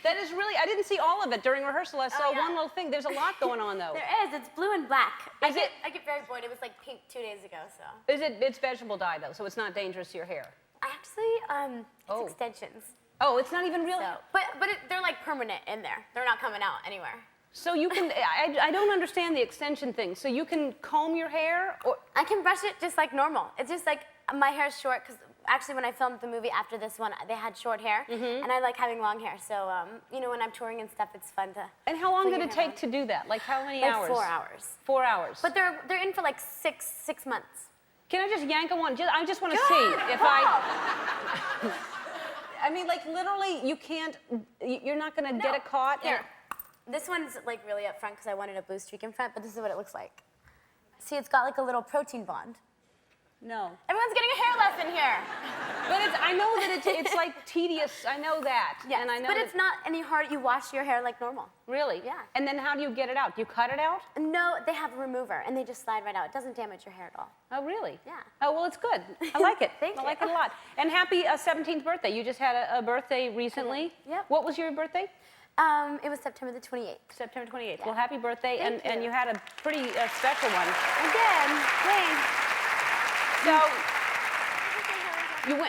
That is really, I didn't see all of it during rehearsal. I saw one little thing. There's a lot going on, though. There is. It's blue and black. I get very bored. It was like pink 2 days ago, so. It's vegetable dye, though, so it's not dangerous to your hair. Actually, it's extensions. Oh, it's not even real? So, but they're like permanent in there. They're not coming out anywhere. So you can, I don't understand the extension thing. So you can comb your hair? Or I can brush it just like normal. It's just like my hair's short, because actually when I filmed the movie after this one, they had short hair, and I like having long hair. So, you know, when I'm touring and stuff, it's fun to. And how long did it take to do that? Like how many hours? 4 hours. 4 hours. But they're in for like six months. Can I just yank on one? I just want to see if I mean, like literally, you can't, you're not going to get it caught? Here. This one's like really up front because I wanted a blue streak in front, but this is what it looks like. See, it's got like a little protein bond. No. Everyone's getting a hair lesson here. But I know that it's like tedious. I know that. Yes, and I know but it's not any hard. You wash your hair like normal. Really? Yeah. And then how do you get it out? Do you cut it out? No, they have a remover, and they just slide right out. It doesn't damage your hair at all. Oh, really? Yeah. Oh, well, it's good. I like it. Thank you. I like it a lot. And happy 17th birthday. You just had a birthday recently. Yep. What was your birthday? It was September the 28th. September 28th. Yeah. Well, happy birthday. Thank you. And you had a pretty special one. Again, thanks. So,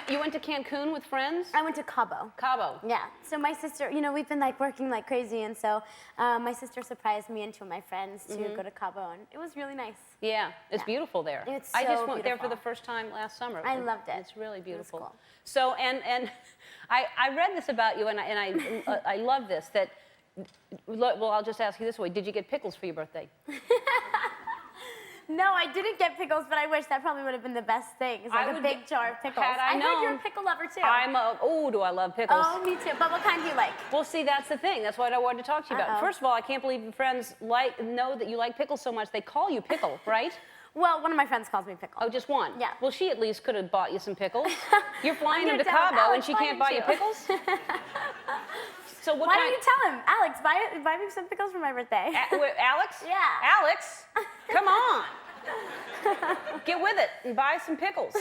you went to Cancun with friends? I went to Cabo. Cabo. Yeah. So my sister, you know, we've been like working like crazy, and so my sister surprised me and two of my friends to go to Cabo, and it was really nice. Yeah, it's beautiful there. It's I just so went there for beautiful. the first time last summer. I loved it. It's really beautiful. It was cool. So, and I read this about you, and I love this, that, well, I'll just ask you this way. Did you get pickles for your birthday? No, I didn't get pickles, but I wish that probably would have been the best thing. It's like a big jar of pickles. Had I known, heard you're a pickle lover too. do I love pickles. Oh, me too. But what kind do you like? Well, see, that's the thing. That's what I wanted to talk to you about. First of all, I can't believe your friends know that you like pickles so much. They call you Pickle, right? Well, one of my friends calls me Pickle. Oh, just one? Yeah. Well, she at least could have bought you some pickles. You're flying I'm into gonna tell Cabo Alex, and she why can't buy you didn't you? pickles? So what Why kind? don't you tell him? Alex, buy me some pickles for my birthday. Wait, Alex? Yeah. Alex, come on. Get with it and buy some pickles.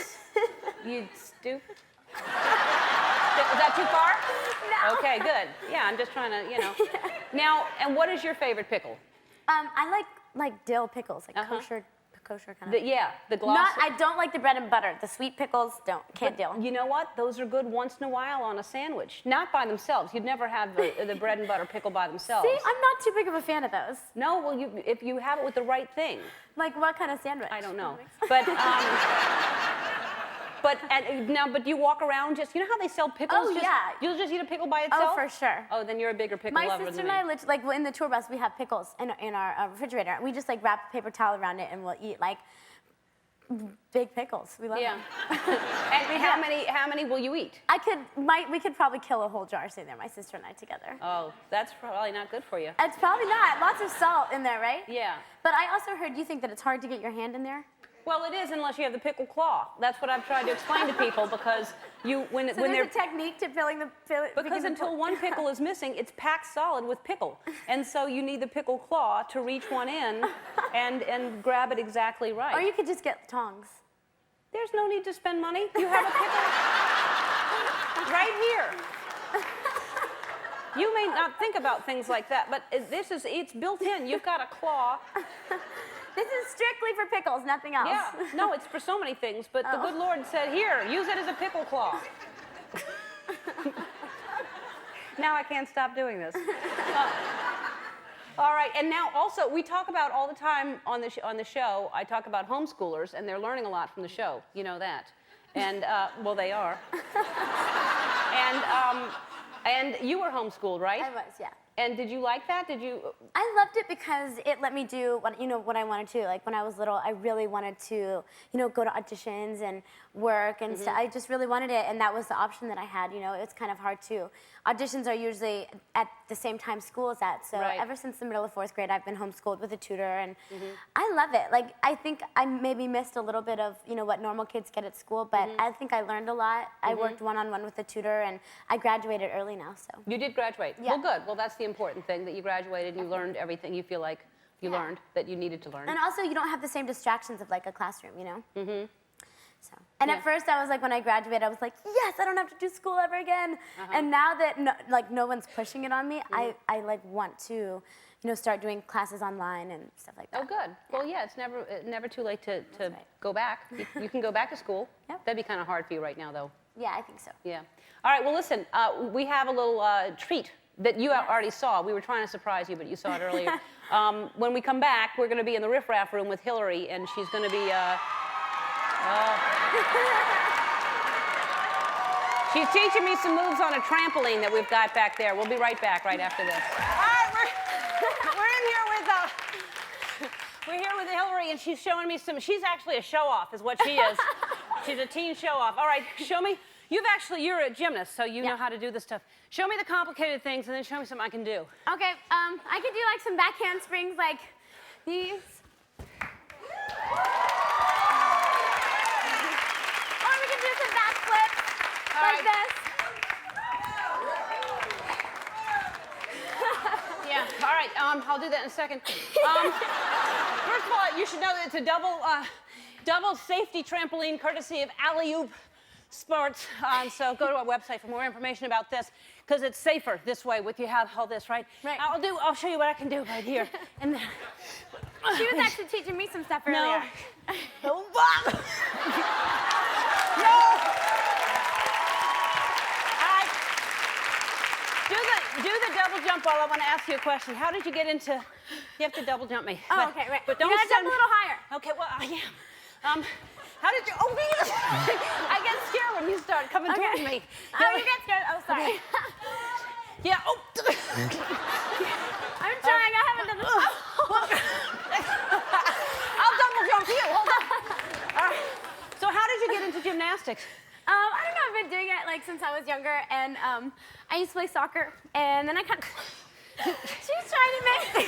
You stupid. Is that too far? No. Okay, good. Yeah, I'm just trying to, you know. Now, and what is your favorite pickle? I like dill pickles, like kosher kind of. The gloss. I don't like the bread and butter. The sweet pickles can't deal. You know what? Those are good once in a while on a sandwich. Not by themselves. You'd never have the bread and butter pickle by themselves. See, I'm not too big of a fan of those. No, well, if you have it with the right thing. Like what kind of sandwich? I don't know. But but do you walk around just, you know how they sell pickles? Oh, yeah. You'll just eat a pickle by itself? Oh, for sure. Oh, then you're a bigger pickle My lover sister than and me. I, like in the tour bus, we have pickles in our refrigerator. We just like wrap a paper towel around it and we'll eat like big pickles. We love them. And how many will you eat? We could probably kill a whole jar sitting there, my sister and I together. Oh, that's probably not good for you. It's probably not. Lots of salt in there, right? Yeah. But I also heard you think that it's hard to get your hand in there. Well, it is unless you have the pickle claw. That's what I've tried to explain to people because when there's they're a technique to filling the because until one pickle is missing, it's packed solid with pickle, and so you need the pickle claw to reach one in and grab it exactly right. Or you could just get tongs. There's no need to spend money. You have a pickle right here. You may not think about things like that, but it's built in. You've got a claw. This is strictly for pickles, nothing else. Yeah, no, it's for so many things, but the good Lord said, here, use it as a pickle claw. Now I can't stop doing this. All right, and now also, we talk about all the time on the show, I talk about homeschoolers, and they're learning a lot from the show. You know that. And, well, they are. And you were homeschooled, right? I was, yeah. And did you like that? I loved it because it let me do what I wanted to. Like when I was little, I really wanted to, go to auditions and work and stuff. I just really wanted it, and that was the option that I had. It's kind of hard too. Auditions are usually at the same time school is at. So ever since the middle of 4th grade, I've been homeschooled with a tutor, and I love it. Like I think I maybe missed a little bit of what normal kids get at school, but I think I learned a lot. I worked one-on-one with a tutor, and I graduated early now. So you did graduate. Yeah. Well, good. Well, that's the important thing, that you graduated and you learned everything you feel like you learned that you needed to learn. And also, you don't have the same distractions of like a classroom, So. And Yeah. at first, I was like, when I graduated, I was like, yes, I don't have to do school ever again. And now that no one's pushing it on me, I like want to, start doing classes online and stuff like that. Oh, good. Well, yeah, it's never too late to right. go back. You can go back to school. Yep. That'd be kind of hard for you right now, though. Yeah, I think so. Yeah. All right. Well, listen. We have a little treat that you already saw. We were trying to surprise you, but you saw it earlier. When we come back, we're going to be in the riff-raff room with Hilary, and she's going to be. She's teaching me some moves on a trampoline that we've got back there. We'll be right back right after this. All right, we're here with Hilary, and she's showing me some. She's actually a show-off, is what she is. She's a teen show-off. All right, show me. You're a gymnast, so you know how to do this stuff. Show me the complicated things, and then show me something I can do. Okay, I can do like some back handsprings like these. Or we can do some back flips like this. Yeah, all right, I'll do that in a second. First of all, you should know that it's a double safety trampoline courtesy of Alley-Oop Sports. So go to our website for more information about this, because it's safer this way with you have all this, right? Right. I'll show you what I can do right here. And then, She was actually teaching me some stuff earlier. No. Do the double jump while I want to ask you a question. How did you get into? You have to double jump me. Oh, okay, right. But don't you gotta jump a little higher. Okay, well, I am. How did you? Oh, Jesus! I get scared when you start coming towards me. Oh, you get scared. Oh, sorry. Okay. Yeah. Oh. I'm trying. I haven't done this. I'll double jump you. Hold on. All right. So, how did you get into gymnastics? I don't know. I've been doing it like since I was younger, and I used to play soccer, and then I kind of. She's trying to make me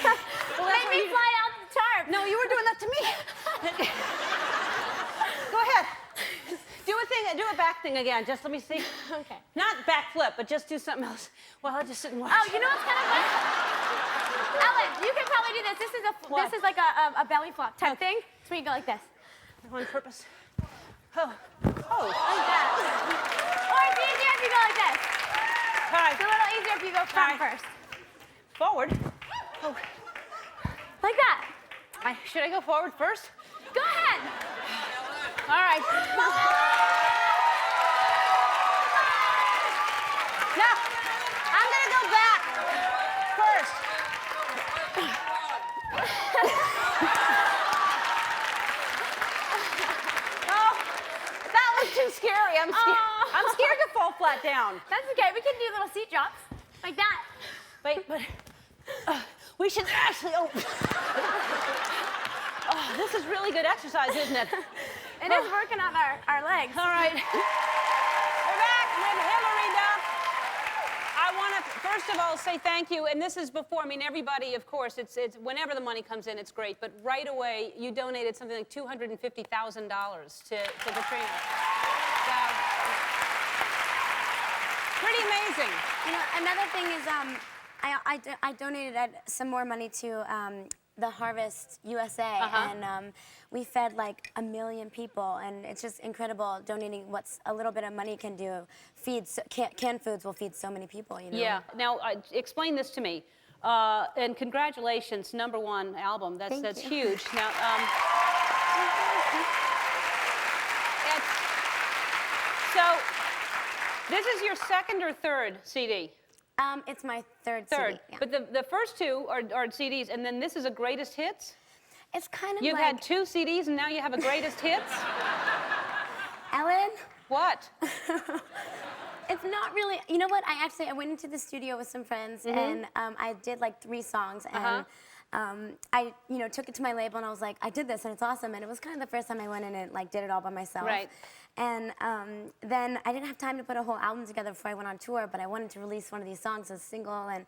fly out the tarp. No, you were doing that to me. Go ahead. Do a back thing again. Just let me see. Okay. Not back flip, but just do something else. Well, I'll just sit and watch. Oh, you know what's kind of fun? Ellen, you can probably do this. This is like a belly flop type thing. So you go like this. On purpose. Oh. Like that. Or it's easier if you go like this. All right. It's a little easier if you go front first. Forward. Oh. Like that. Should I go forward first? Go ahead. All right. Now, I'm going to go back first. Oh, that was too scary. I'm scared to fall flat down. That's okay. We can do little seat drops. Like that. Wait, but we should actually. Oh, this is really good exercise, isn't it? It is working on our legs. All right. We're back with Hilary Duff. I want to, first of all, say thank you. And this is before, everybody, of course, it's whenever the money comes in, it's great. But right away, you donated something like $250,000 to Katrina. So, pretty amazing. Another thing is I donated some more money to the Harvest USA, and we fed like 1 million people, and it's just incredible donating what's a little bit of money can do. Canned foods will feed so many people, Yeah. Now, explain this to me. And congratulations, #1 album. That's huge. Now, so this is your second or third CD? It's my third CD. Yeah. But the first two are CDs, and then this is a greatest hits? It's kind of You've had 2 CDs, and now you have a greatest hits? Ellen? What? It's not really. You know what? I went into the studio with some friends, and I did like 3 songs, and I took it to my label, and I was like, I did this, and it's awesome. And it was kind of the first time I went in and like did it all by myself. Right. And then I didn't have time to put a whole album together before I went on tour, but I wanted to release one of these songs as a single, and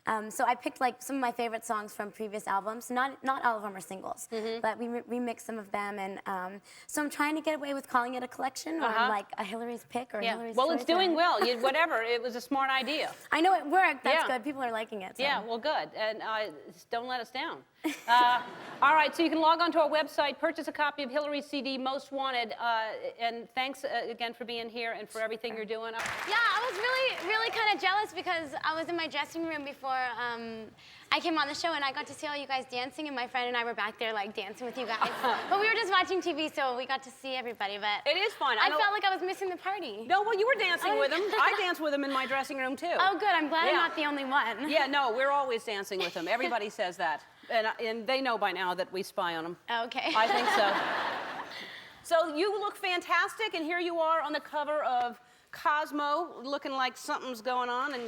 So I picked like some of my favorite songs from previous albums. Not all of them are singles, but we remixed some of them. And so I'm trying to get away with calling it a collection or like a Hilary's pick or Hilary's Well, choice it's doing well. Whatever. It was a smart idea. I know it worked. That's good. People are liking it. So. Yeah, well, good. And don't let us down. All right, so you can log on to our website, purchase a copy of Hilary's CD, Most Wanted. And thanks again for being here and for everything you're doing. Yeah, I was really kind of jealous because I was in my dressing room before I came on the show and I got to see all you guys dancing, and my friend and I were back there like dancing with you guys. But we were just watching TV, so we got to see everybody. But it is fun. I felt like I was missing the party. No, well, you were dancing with them. I danced with them in my dressing room too. Oh, good. I'm glad I'm not the only one. Yeah, no, we're always dancing with them. Everybody says that, and they know by now that we spy on them. Okay. I think so. So you look fantastic, and here you are on the cover of Cosmo, looking like something's going on, and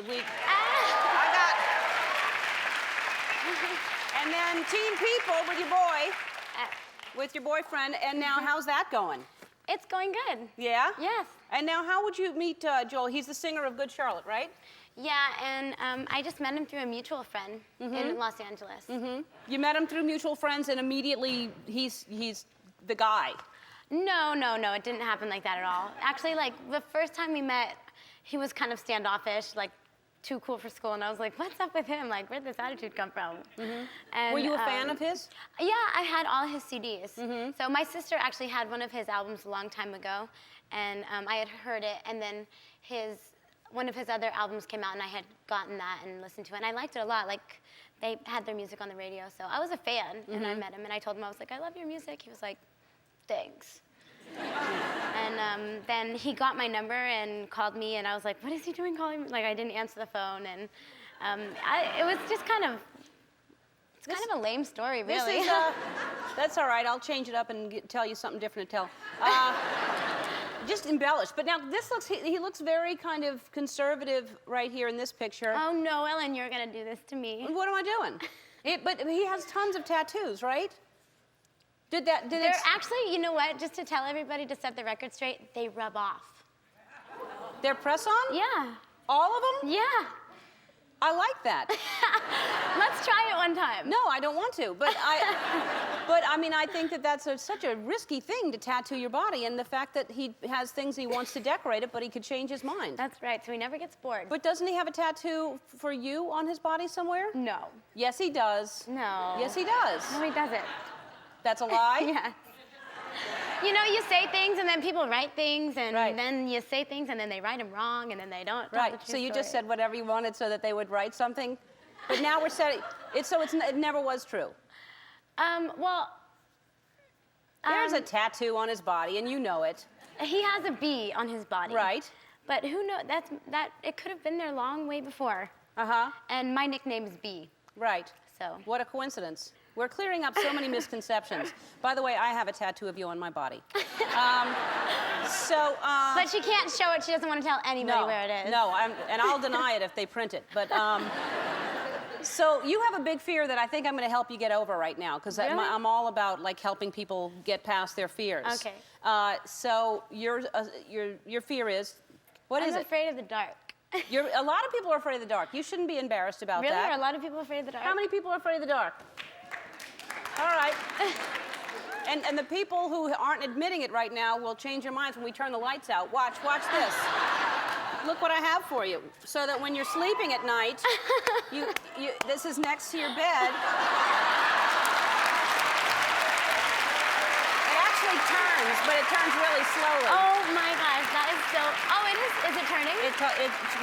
and then Teen People with your boyfriend, and now how's that going? It's going good. Yeah? Yes. And now how would you meet Joel? He's the singer of Good Charlotte, right? Yeah, and I just met him through a mutual friend in Los Angeles. You met him through mutual friends, and immediately he's the guy. No, it didn't happen like that at all. Actually, like, the first time we met, he was kind of standoffish, like, too cool for school, and I was like, what's up with him? Like, where'd this attitude come from? And, were you a fan of his? Yeah, I had all his CDs. So my sister actually had one of his albums a long time ago, and I had heard it, and then one of his other albums came out, and I had gotten that and listened to it, and I liked it a lot. Like, they had their music on the radio, so I was a fan, and I met him, and I told him, I was like, I love your music. He was like, thanks. And then he got my number and called me, and I was like, what is he doing calling me? Like, I didn't answer the phone, and it was just kind of, it's kind of a lame story, really. That's all right. I'll change it up and tell you something different to tell. Just embellished. But now he looks very kind of conservative right here in this picture. Oh, no, Ellen, you're going to do this to me. What am I doing? But he has tons of tattoos, right? They're actually, you know what, just to tell everybody to set the record straight, they rub off. They're press-on? Yeah. All of them? Yeah. I like that. Let's try it one time. No, I don't want to, but I mean, I think that's such a risky thing to tattoo your body, and the fact that he has things he wants to decorate it, but he could change his mind. That's right, so he never gets bored. But doesn't he have a tattoo for you on his body somewhere? No. Yes, he does. No. Yes, he does. No, he doesn't. That's a lie? Yeah. You know, you say things and then people write things, and then you say things and then they write them wrong, and then they don't. Right. So you just said whatever you wanted so that they would write something, but now we're setting it so it never was true. There's a tattoo on his body, and you know it. He has a B on his body. Right. But who knows? It could have been there long way before. And my nickname is B. Right. So. What a coincidence. We're clearing up so many misconceptions. By the way, I have a tattoo of you on my body. But she can't show it. She doesn't want to tell anybody where it is. No, and I'll deny it if they print it. But so you have a big fear that I think I'm going to help you get over right now, because really? I'm all about like helping people get past their fears. Okay. So your fear is, what is it? I'm afraid of the dark. A lot of people are afraid of the dark. You shouldn't be embarrassed about that. Really? Are a lot of people afraid of the dark? How many people are afraid of the dark? All right. And the people who aren't admitting it right now will change their minds when we turn the lights out. Watch this. Look what I have for you. So that when you're sleeping at night, this is next to your bed. It actually turns, but it turns really slowly. Oh my gosh, that is so. Oh, it is. Is it turning? It's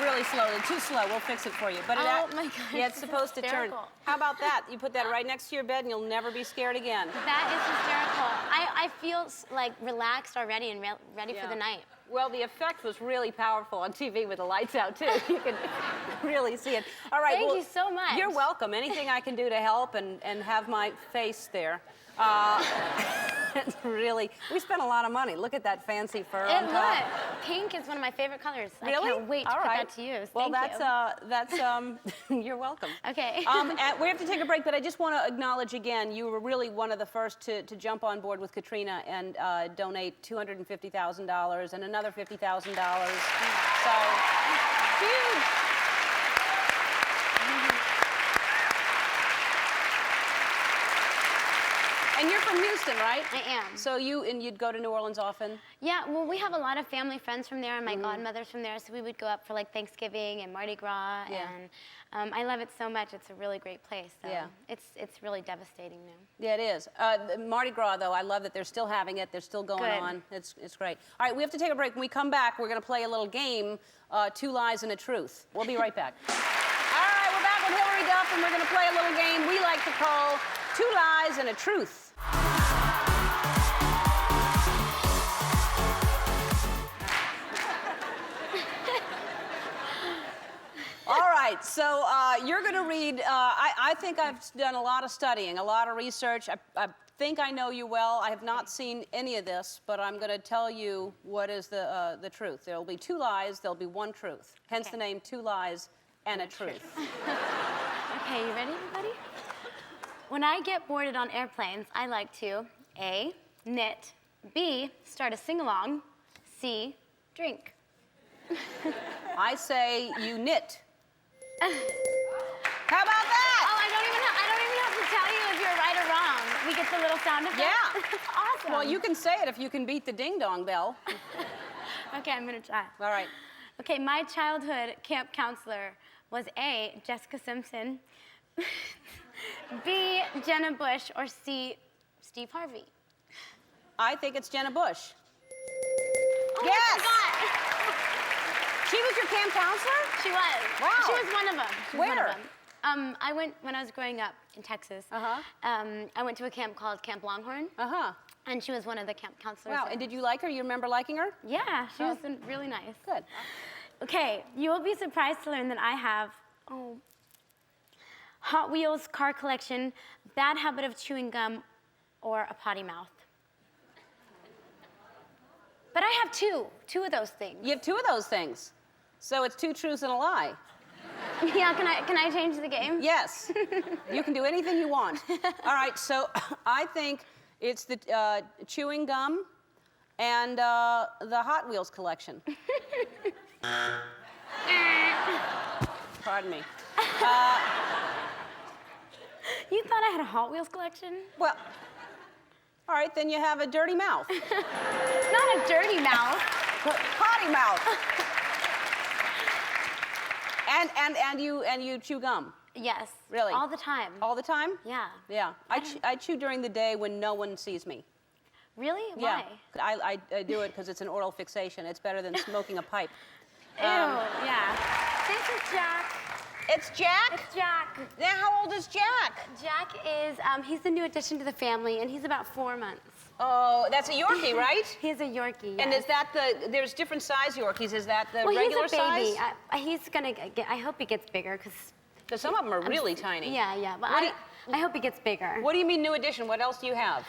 really slowly. Too slow. We'll fix it for you. But oh my gosh. Yeah, it's supposed to turn. How about that? You put that right next to your bed, and you'll never be scared again. That is hysterical. I feel like relaxed already and ready for the night. Well, the effect was really powerful on TV with the lights out, too. You can really see it. All right. Thank you so much. You're welcome. Anything I can do to help and have my face there. Really, we spent a lot of money. Look at that fancy fur on top. Look, pink is one of my favorite colors. Really? I can't wait to put that to use. Well, Thank you. You're welcome. Okay. We have to take a break, but I just want to acknowledge again, you were really one of the first to jump on board with Katrina and donate $250,000 and another $50,000. So, huge. from Houston, right? I am. So you'd go to New Orleans often? Yeah, well, we have a lot of family friends from there, and my godmother's from there, so we would go up for like Thanksgiving and Mardi Gras, and I love it so much. It's a really great place. So it's really devastating now. Yeah, it is. Mardi Gras, though, I love that they're still having it. They're still going on. It's great. All right, we have to take a break. When we come back, we're going to play a little game, Two Lies and a Truth. We'll be right back. All right, we're back with Hilary Duff, and we're going to play a little game we like to call Two Lies and a Truth. All right, so you're going to read, I think I've done a lot of studying, a lot of research. I think I know you well. I have not seen any of this, but I'm going to tell you what is the truth. There will be two lies, there'll be one truth. Hence the name Two Lies and a Truth. Okay, you ready, everybody? When I get boarded on airplanes, I like to A, knit, B, start a sing-along, C, drink. I say you knit. How about that? Oh, I don't even have to tell you if you're right or wrong. We get the little sound effect. Yeah. That's awesome. Well, you can say it if you can beat the ding-dong bell. Okay, I'm gonna try. All right. Okay, my childhood camp counselor was A, Jessica Simpson, B, Jenna Bush, or C, Steve Harvey. I think it's Jenna Bush. Oh, Yes! I forgot. She was your camp counselor? She was. Wow. She was one of them. Where? I went when I was growing up in Texas. I went to a camp called Camp Longhorn. And she was one of the camp counselors. Wow, there. and did you like her? You remember liking her? Yeah, she was really nice. Good. Okay, you will be surprised to learn that I have Hot Wheels car collection, bad habit of chewing gum, or a potty mouth. But I have two of those things. You have two of those things. So it's two truths and a lie. Yeah, can I change the game? Yes. You can do anything you want. All right, so I think it's the chewing gum and the Hot Wheels collection. Pardon me. You thought I had a Hot Wheels collection? Well, all right, then you have a dirty mouth. Not a dirty mouth. Potty mouth. And you chew gum. Yes. Really? All the time. All the time? Yeah. Yeah. I chew during the day when no one sees me. Really? Yeah. Why? I do it because it's an oral fixation. It's better than smoking a pipe. Ew, yeah. This is Jack. It's Jack? It's Jack. Now, how old is Jack? Jack is, he's the new addition to the family, and he's about 4 months. Oh, that's a Yorkie, right? He's a Yorkie, yes. And is that there's different size Yorkies. Is that the well, regular he's a baby. size? He's gonna get, I hope he gets bigger, because Some of them are really tiny. Yeah, but I hope he gets bigger. What do you mean new addition? What else do you have?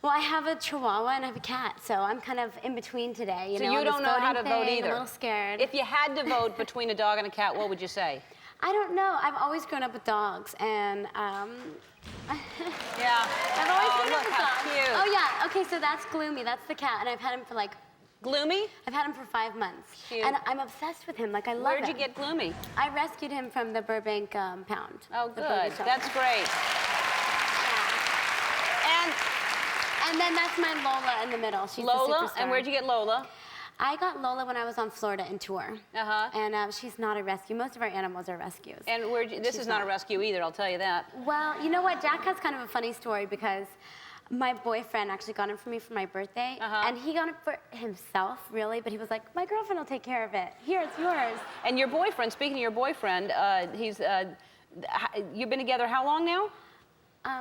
Well, I have a Chihuahua and I have a cat, so I'm kind of in between today. So you don't know how to vote either? I'm a little scared. If you had to vote between a dog and a cat, what would you say? I don't know. I've always grown up with dogs, and Yeah. I've always grown up look with how dogs. cute. Oh yeah. Okay, so that's Gloomy. That's the cat, and I've had him for like. Gloomy? I've had him for 5 months. Cute. And I'm obsessed with him. Like I love him. Where'd you get Gloomy? I rescued him from the Burbank pound. Oh, The good. Burbank shelter. That's great. And then that's my Lola in the middle. She's the Lola? superstar. And where'd you get Lola? I got Lola when I was on Florida in tour. And she's not a rescue. Most of our animals are rescues. And this is not a rescue either, I'll tell you that. Well, you know what? Jack has kind of a funny story because my boyfriend actually got him for me for my birthday. And he got it for himself, really, but he was like, my girlfriend will take care of it. Here, it's yours. And your boyfriend, speaking of your boyfriend, you've been together how long now?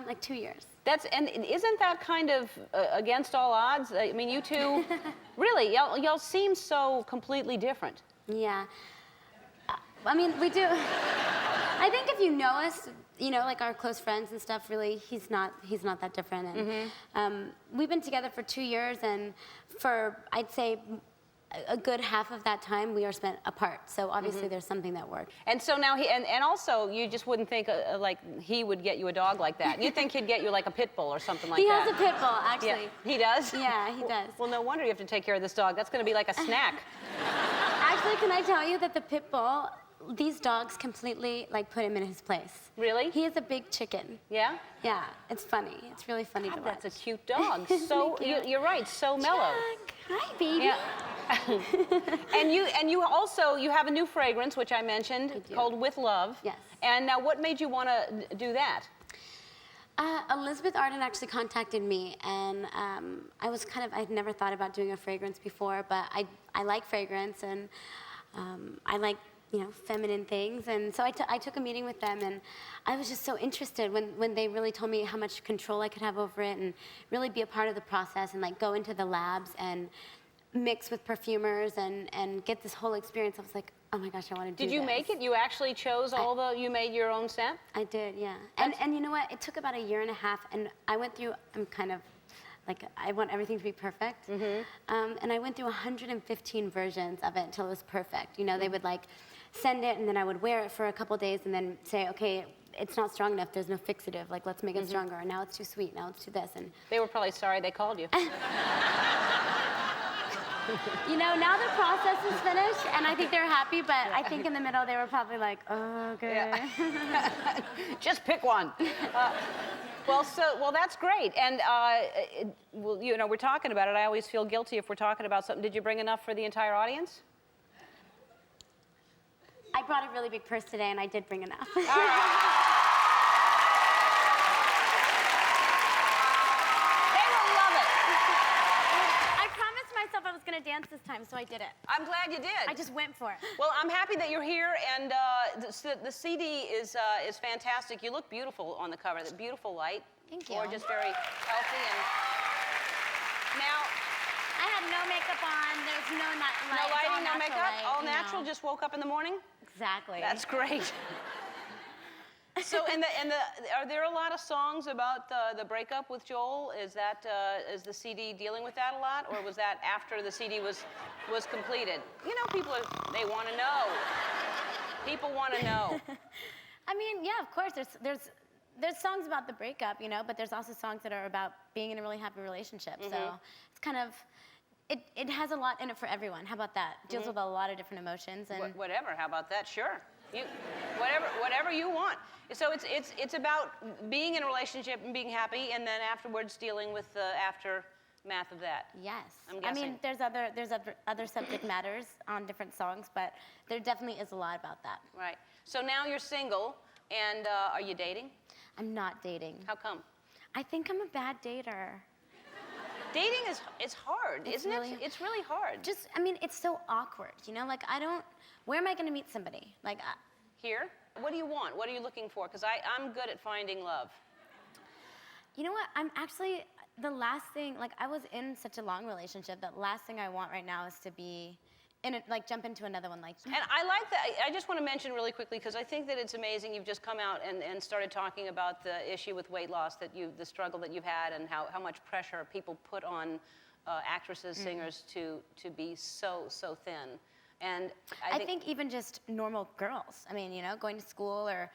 Like 2 years. And isn't that kind of against all odds? I mean, you two, really, y'all seem so completely different. Yeah. I mean, we do. I think if you know us, you know, like our close friends and stuff, really, he's not that different. And we've been together for 2 years, and for, I'd say, a good half of that time we are spent apart. So obviously there's something that worked. And so now and also you just wouldn't think like he would get you a dog like that. You'd think he'd get you like a pit bull or something like that. He has a pit bull, actually. Yeah. He does? Yeah, he does. Well, no wonder you have to take care of this dog. That's going to be like a snack. Actually, can I tell you that the pit bull these dogs completely like put him in his place. Really? He is a big chicken. Yeah? Yeah, it's funny. It's really funny to watch. That's a cute dog. So you're right, so mellow. Jack. Hi, baby. Yeah. and you also have a new fragrance, which I mentioned, called With Love. Yes. And now, what made you want to do that? Elizabeth Arden actually contacted me, and I'd never thought about doing a fragrance before, but I like fragrance, and I like, feminine things. And so I took a meeting with them, and I was just so interested when they really told me how much control I could have over it and really be a part of the process and like go into the labs and mix with perfumers and get this whole experience. I was like, oh my gosh, I want to do this. Did you make it? You actually chose you made your own scent? I did, yeah. And you know what? It took about a year and a half, and I went through, I'm kind of, like, I want everything to be perfect. And I went through 115 versions of it until it was perfect. They would like send it, and then I would wear it for a couple days and then say, okay, it's not strong enough, there's no fixative, like let's make it stronger. And now it's too sweet, now it's too this. And they were probably sorry they called you. Now the process is finished, and I think they're happy, but I think in the middle they were probably like, oh, okay. Yeah. Just pick one. Well, that's great. And, we're talking about it. I always feel guilty if we're talking about something. Did you bring enough for the entire audience? I brought a really big purse today, and I did bring enough. All right. I was gonna dance this time, so I did it. I'm glad you did. I just went for it. Well, I'm happy that you're here, and the CD is fantastic. You look beautiful on the cover. That beautiful light. Thank you. Gorgeous, very healthy, and now. I had no makeup on. There's no light. No lighting, no makeup. Light, all natural. Just woke up in the morning. Exactly. That's great. So, are there a lot of songs about the breakup with Joel? Is the CD dealing with that a lot, or was that after the CD was completed? People they want to know. People want to know. I mean, yeah, of course. There's songs about the breakup, but there's also songs that are about being in a really happy relationship. So it's kind of. It has a lot in it for everyone. How about that? It deals with a lot of different emotions and. Whatever. How about that? Sure. Whatever you want. So it's about being in a relationship and being happy, and then afterwards dealing with the aftermath of that. Yes. I'm guessing. I mean, there's other subject matters on different songs, but there definitely is a lot about that. Right. So now you're single, and are you dating? I'm not dating. How come? I think I'm a bad dater. Dating is hard, isn't it? It's really hard. It's so awkward, Like, where am I going to meet somebody? Like, here? What do you want? What are you looking for? Because I'm good at finding love. You know what? I'm actually, the last thing, like, I was in such a long relationship that last thing I want right now is to be jump into another one like you. And I like that. I just want to mention really quickly, because I think that it's amazing you've just come out and started talking about the issue with weight loss, the struggle that you've had, and how much pressure people put on actresses, singers to be so thin. And I think even just normal girls. I mean, going to school or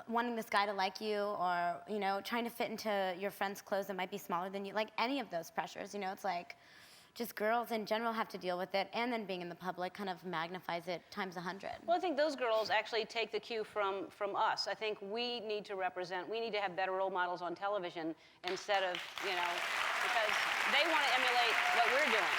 wanting this guy to like you, or, trying to fit into your friend's clothes that might be smaller than you. Like, any of those pressures, it's like, just girls in general have to deal with it, and then being in the public kind of magnifies it times 100. Well, I think those girls actually take the cue from us. I think we need to have better role models on television instead of, because they want to emulate what we're doing,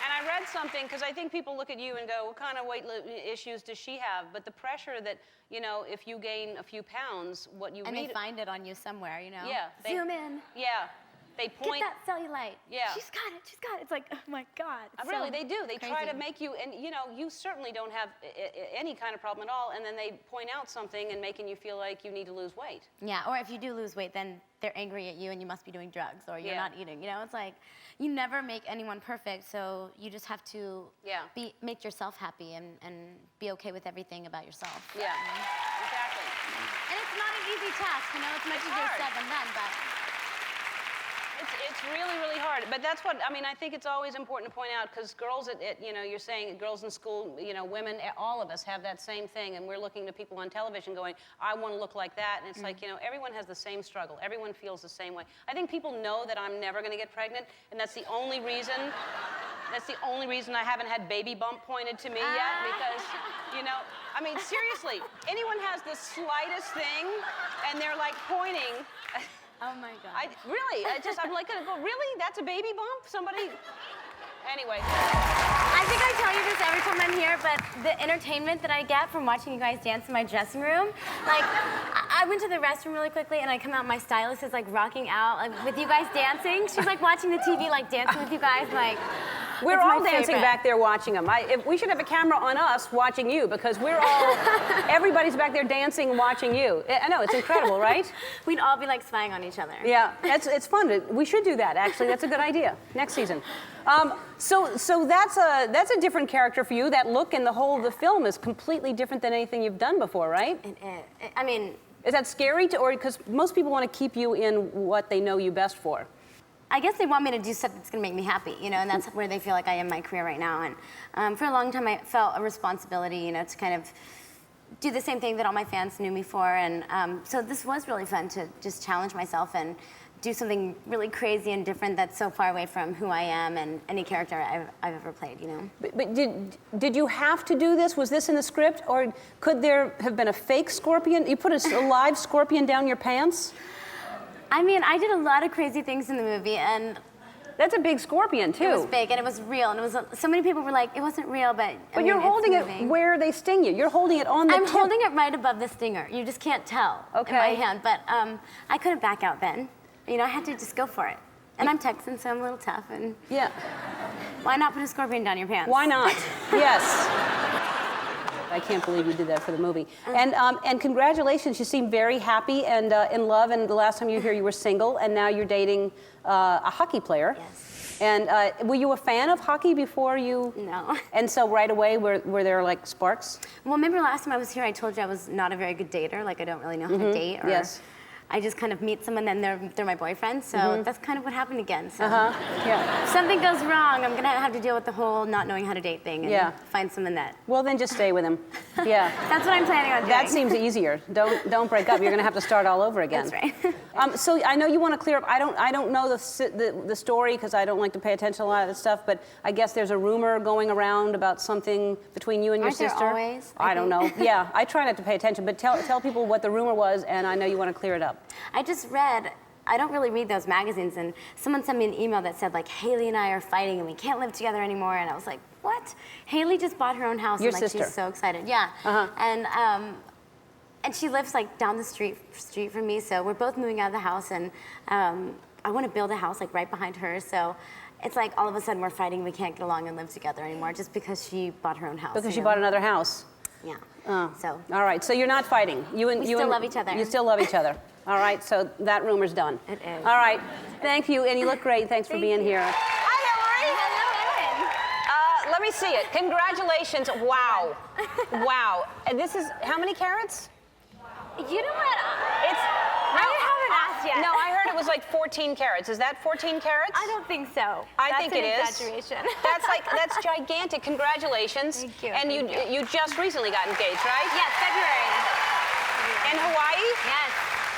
And I read something, because I think people look at you and go, what kind of weight issues does she have? But the pressure that, if you gain a few pounds, And they find it on you somewhere, Yeah. Zoom in. Yeah. They point. Get that cellulite. Yeah. She's got it. It's like, oh my God. Really, they do. They crazy. try to make you, and you certainly don't have any kind of problem at all, and then they point out something and making you feel like you need to lose weight. Yeah, or if you do lose weight, then they're angry at you and you must be doing drugs, or you're not eating. It's like, you never make anyone perfect, so you just have to make yourself happy and be okay with everything about yourself. Yeah, exactly. And it's not an easy task, as much as you're 7 then, but. It's really, really hard. But that's what, I mean, I think it's always important to point out, because girls you know, you're saying girls in school, you know, women, all of us have that same thing, and we're looking to people on television going, I want to look like that. And it's like, you know, everyone has the same struggle. Everyone feels the same way. I think people know that I'm never going to get pregnant, and that's the only reason. That's the only reason I haven't had baby bump pointed to me yet, because, you know, I mean, seriously, anyone has the slightest thing, and they're like pointing. Oh my God. I'm like gonna go, really? That's a baby bump? Somebody, anyway. I think I tell you this every time I'm here, but the entertainment that I get from watching you guys dance in my dressing room, like, I went to the restroom really quickly and I come out, my stylist is like rocking out, like with you guys dancing. She's like watching the TV, like dancing with you guys, like. We're all dancing back there watching them. We should have a camera on us watching you, because we're all, everybody's back there dancing and watching you. I know, it's incredible, right? We'd all be like spying on each other. Yeah, it's fun. We should do that, actually. That's a good idea. Next season. So that's a different character for you. That look and the film is completely different than anything you've done before, right? It is. I mean. Is that scary, or because most people want to keep you in what they know you best for? I guess they want me to do stuff that's going to make me happy, you know, and that's where they feel like I am in my career right now. And for a long time, I felt a responsibility, you know, to kind of do the same thing that all my fans knew me for. And so this was really fun to just challenge myself and do something really crazy and different that's so far away from who I am and any character I've ever played, you know. But did you have to do this? Was this in the script, or could there have been a fake scorpion? You put a live scorpion down your pants? I mean, I did a lot of crazy things in the movie, and that's a big scorpion too. It was big, and it was real, and it was so many people were like, it wasn't real, but I mean, you're holding it where they sting you. You're holding it on the I'm tip. holding it right above the stinger. You just can't tell in my hand, but I couldn't back out then. You know, I had to just go for it. And I'm Texan, so I'm a little tough, and yeah. Why not put a scorpion down your pants? Why not? Yes. I can't believe you did that for the movie. And congratulations, you seem very happy and in love, and the last time you were here you were single, and now you're dating a hockey player. Yes. And were you a fan of hockey before you? No. And so right away, were there like sparks? Well, remember last time I was here, I told you I was not a very good dater, like I don't really know how to date. Or yes. I just kind of meet someone and they're my boyfriend, so that's kind of what happened again. So yeah. If something goes wrong, I'm gonna have to deal with the whole not knowing how to date thing and find someone that. Well, then just stay with him. Yeah. That's what I'm planning on doing. That seems easier. Don't break up. You're gonna have to start all over again. That's right. So I know you want to clear up. I don't know the story because I don't like to pay attention to a lot of this stuff. But I guess there's a rumor going around about something between you and your sister. There always? I don't know. Yeah, I try not to pay attention, but tell people what the rumor was, and I know you want to clear it up. I just read, I don't really read those magazines, and someone sent me an email that said, like, Haley and I are fighting and we can't live together anymore, and I was like, what? Haley just bought her own house. Your and, like, sister. She's so excited. Yeah. And she lives, like, down the street from me, so we're both moving out of the house, and I want to build a house, like, right behind hers, so it's like all of a sudden we're fighting, we can't get along and live together anymore just because she bought her own house. Because she bought another house. Yeah. So. All right, so you're not fighting. We still love each other. You still love each other. All right, so that rumor's done. It is. All right, thank you, and you look great. Thanks for being here. Hi, Hilary. Hello, Ellen. Let me see it. Congratulations. Wow. Wow. And this is, how many carats? You know what? I haven't asked yet. No, I heard it was like 14 carats. Is that 14 carats? I don't think so. I think it is. That's an exaggeration. That's gigantic. Congratulations. Thank you. And you just recently got engaged, right? Yes, February. In Hawaii? Yes.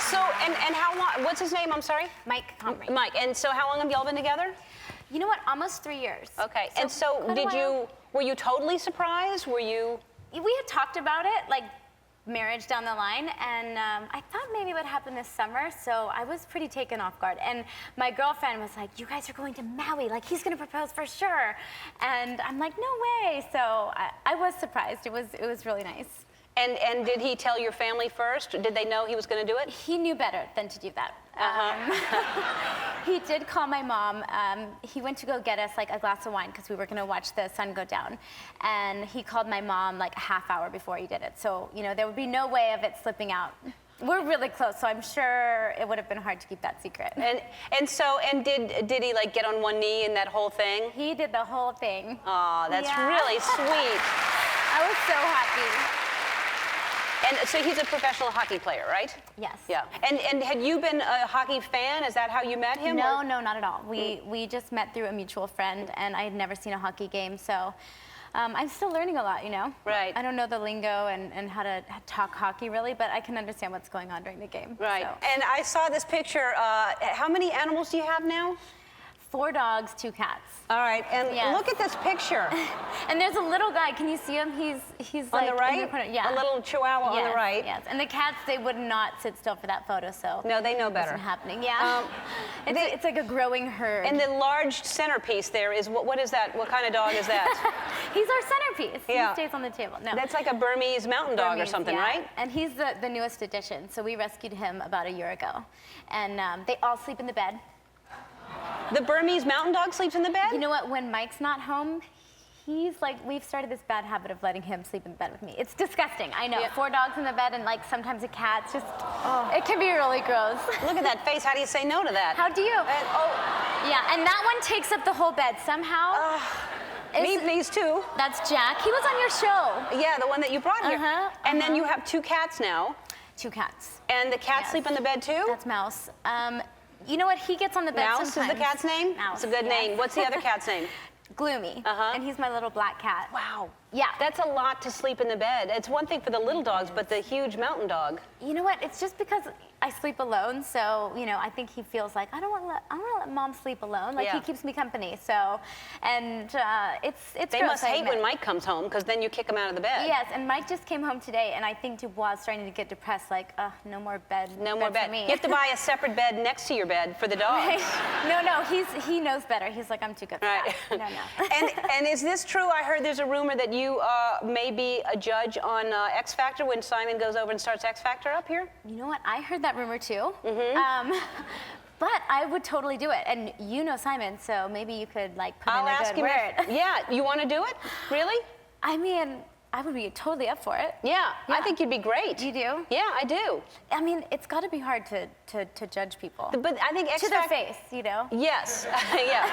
So, and how long, what's his name, I'm sorry? Mike Comrie. Mike, and so how long have y'all been together? You know what, almost 3 years. Okay, and so were you totally surprised? Were you? We had talked about it, like marriage down the line, and I thought maybe it would happen this summer, so I was pretty taken off guard. And my girlfriend was like, you guys are going to Maui, like he's gonna propose for sure. And I'm like, no way. So I was surprised. It was really nice. And did he tell your family first? Did they know he was going to do it? He knew better than to do that. He did call my mom. He went to go get us like a glass of wine because we were going to watch the sun go down. And he called my mom like a half hour before he did it. So, you know, there would be no way of it slipping out. We're really close, so I'm sure it would have been hard to keep that secret. And did he like get on one knee and that whole thing? He did the whole thing. Oh, that's really sweet. I was so happy. And so he's a professional hockey player, right? Yes. Yeah. And had you been a hockey fan? Is that how you met him? No, no, not at all. We just met through a mutual friend, and I had never seen a hockey game, so I'm still learning a lot, you know? Right. I don't know the lingo and how to talk hockey, really, but I can understand what's going on during the game. Right. So. And I saw this picture. How many animals do you have now? 4 dogs, 2 cats. All right, and Yes. look at this picture. And there's a little guy. Can you see him? He's On like the right? in the corner. Yeah. A little chihuahua on the right. Yes. And the cats, they would not sit still for that photo, so. No, they know better. It wasn't happening. Yeah. It's like a growing herd. And the large centerpiece there is, what is that? What kind of dog is that? He's our centerpiece. Yeah. He stays on the table. No. That's like a Burmese mountain dog or Burmese, something, yeah. right? And he's the newest addition. So we rescued him about a year ago. And they all sleep in the bed. The Burmese mountain dog sleeps in the bed? You know what? When Mike's not home, he's like, we've started this bad habit of letting him sleep in bed with me. It's disgusting. I know. Yeah. 4 dogs in the bed and like sometimes a cat. It's just, it can be really gross. Look at that face. How do you say no to that? How do you? Yeah, and that one takes up the whole bed somehow. These two. That's Jack. He was on your show. Yeah, the one that you brought here. And then you have 2 cats now. 2 cats. And the cats Yes. sleep in the bed too? That's Mouse. You know what? He gets on the bed Mouse sometimes. is the cat's name? Mouse. It's a good yes. name. What's the other cat's name? Gloomy. And he's my little black cat. Wow. Yeah. That's a lot to sleep in the bed. It's one thing for the little dogs, but the huge mountain dog. You know what? It's just because I sleep alone, so you know, I think he feels like I don't want to let mom sleep alone. Like Yeah. he keeps me company. So, and it's They gross, must I hate admit. when Mike comes home, because then you kick him out of the bed. Yes, and Mike just came home today, and I think Dubois is starting to get depressed. Like, no more bed. No more bed. for me. You have to buy a separate bed next to your bed for the dogs. Right? No, he knows better. He's like, I'm too good for Right. that. No. And is this true? I heard there's a rumor that you may be a judge on X Factor when Simon goes over and starts X Factor up here. You know what? I heard that rumor too. But I would totally do it. And you know Simon, so maybe you could like put I'll in a ask good him. word. Yeah, you want to do it? Really? I mean, I would be totally up for it. Yeah, I Yeah. think you'd be great. You do? Yeah, I do. I mean, it's got to be hard to judge people. But I think X To their Factor. face, you know? Yes. Yeah.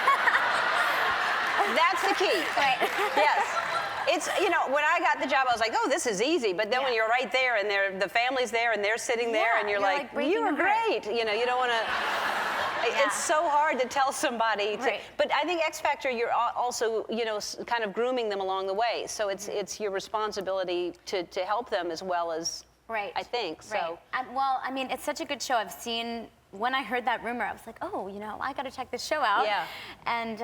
That's the key. Right. Yes. It's, you know, when I got the job, I was like, oh, this is easy. But then when you're right there and the family's there and they're sitting there Yeah, and you're you're like, like breaking you were their heart. great. You know, you don't want to. It's so hard to tell somebody. Right. But I think X Factor, you're also, you know, kind of grooming them along the way. So it's your responsibility to help them as well as, Right. I think. So. Right. Well, I mean, it's such a good show. I've seen, when I heard that rumor, I was like, oh, you know, I got to check this show out. Yeah. And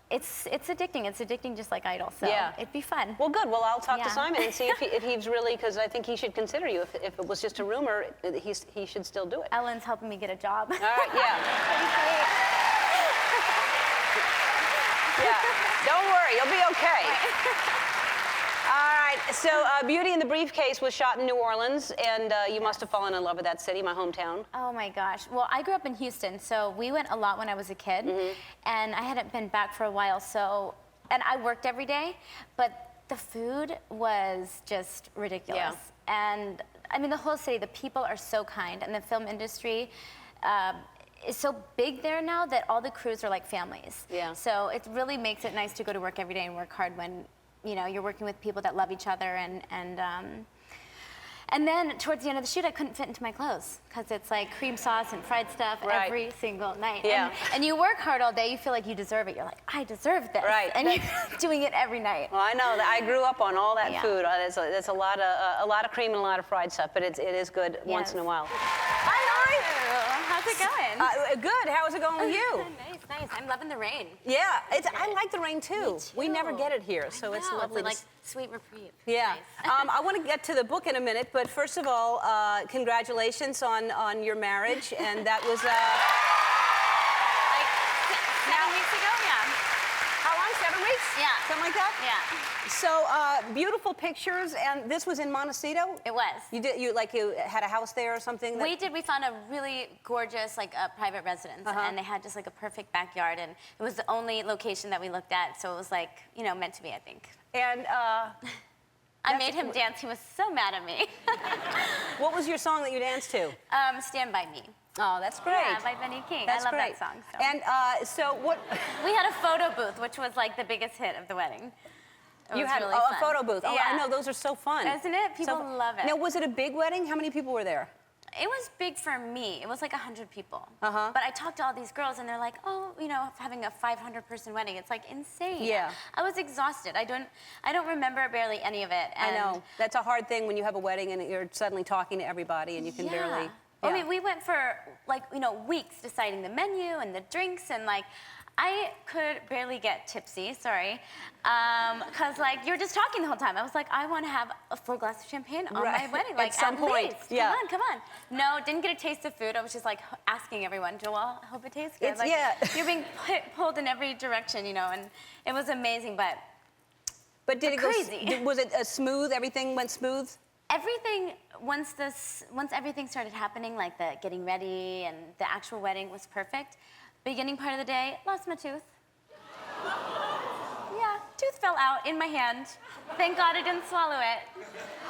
it's addicting. It's addicting just like Idol. So Yeah. it'd be fun. Well, good. Well, I'll talk to Yeah. Simon and see if he's really, because I think he should consider you. If it was just a rumor, he should still do it. Ellen's helping me get a job. All right, yeah. Yeah, don't worry, you'll be okay. All right, so Beauty and the Briefcase was shot in New Orleans, and you must have fallen in love with that city, my hometown. Oh my gosh. Well, I grew up in Houston, so we went a lot when I was a kid, and I hadn't been back for a while, so, and I worked every day, but the food was just ridiculous. And I mean, the whole city, the people are so kind, and the film industry is so big there now that all the crews are like families. Yeah. So it really makes it nice to go to work every day and work hard when, you know, you're working with people that love each other, and then towards the end of the shoot, I couldn't fit into my clothes because it's like cream sauce and fried stuff every single night. Yeah. And you work hard all day, you feel like you deserve it. You're like, I deserve this. Right. And you're doing it every night. Well, I know that I grew up on all that Yeah. food. There's a lot of cream and a lot of fried stuff, but it is good once in a while. Hi, How's it going? good. How is it going with you? Nice. I'm loving the rain. Yeah, I like the rain too. We never too. get it here, so it's lovely. It's to like sweet reprieve. Yeah. Nice. I want to get to the book in a minute, but first of all, congratulations on your marriage, and that was Like 7 weeks ago, yeah. how long? 7 weeks? Yeah. Something like that. Yeah. So beautiful pictures, and this was in Montecito. It was. You had a house there or something. We found a really gorgeous, like, private residence, and they had just like a perfect backyard, and it was the only location that we looked at, so it was like, you know, meant to be, I think. And I made him dance. He was so mad at me. what was your song that you danced to? Stand By Me. Oh, that's great. Yeah, by Benny King. That's I love great. that song. So. And so what? We had a photo booth, which was like the biggest hit of the wedding. It You was had really a fun. photo booth. Oh, Yeah. I know, those are so fun. Isn't it? People love it. Now, was it a big wedding? How many people were there? It was big for me. It was like 100 people. Uh-huh. But I talked to all these girls, and they're like, oh, you know, having a 500-person wedding, it's like insane. Yeah. I was exhausted. I don't remember barely any of it. I And know. That's a hard thing when you have a wedding and you're suddenly talking to everybody and you can barely... I mean, we went for like, you know, weeks deciding the menu and the drinks, and like, I could barely get tipsy, sorry, because like you're just talking the whole time. I was like, I want to have a full glass of champagne on my wedding, like at some point. least. Yeah. Come on. No, didn't get a taste of food. I was just like asking everyone, Joelle, I hope it tastes good. It's, like, yeah. You're being pulled in every direction, you know, and it was amazing, but did it crazy. go? Was it smooth? Everything went smooth? everything, once everything started happening, like the getting ready and the actual wedding was perfect. Beginning part of the day, lost my tooth. Yeah, tooth fell out in my hand. Thank God I didn't swallow it.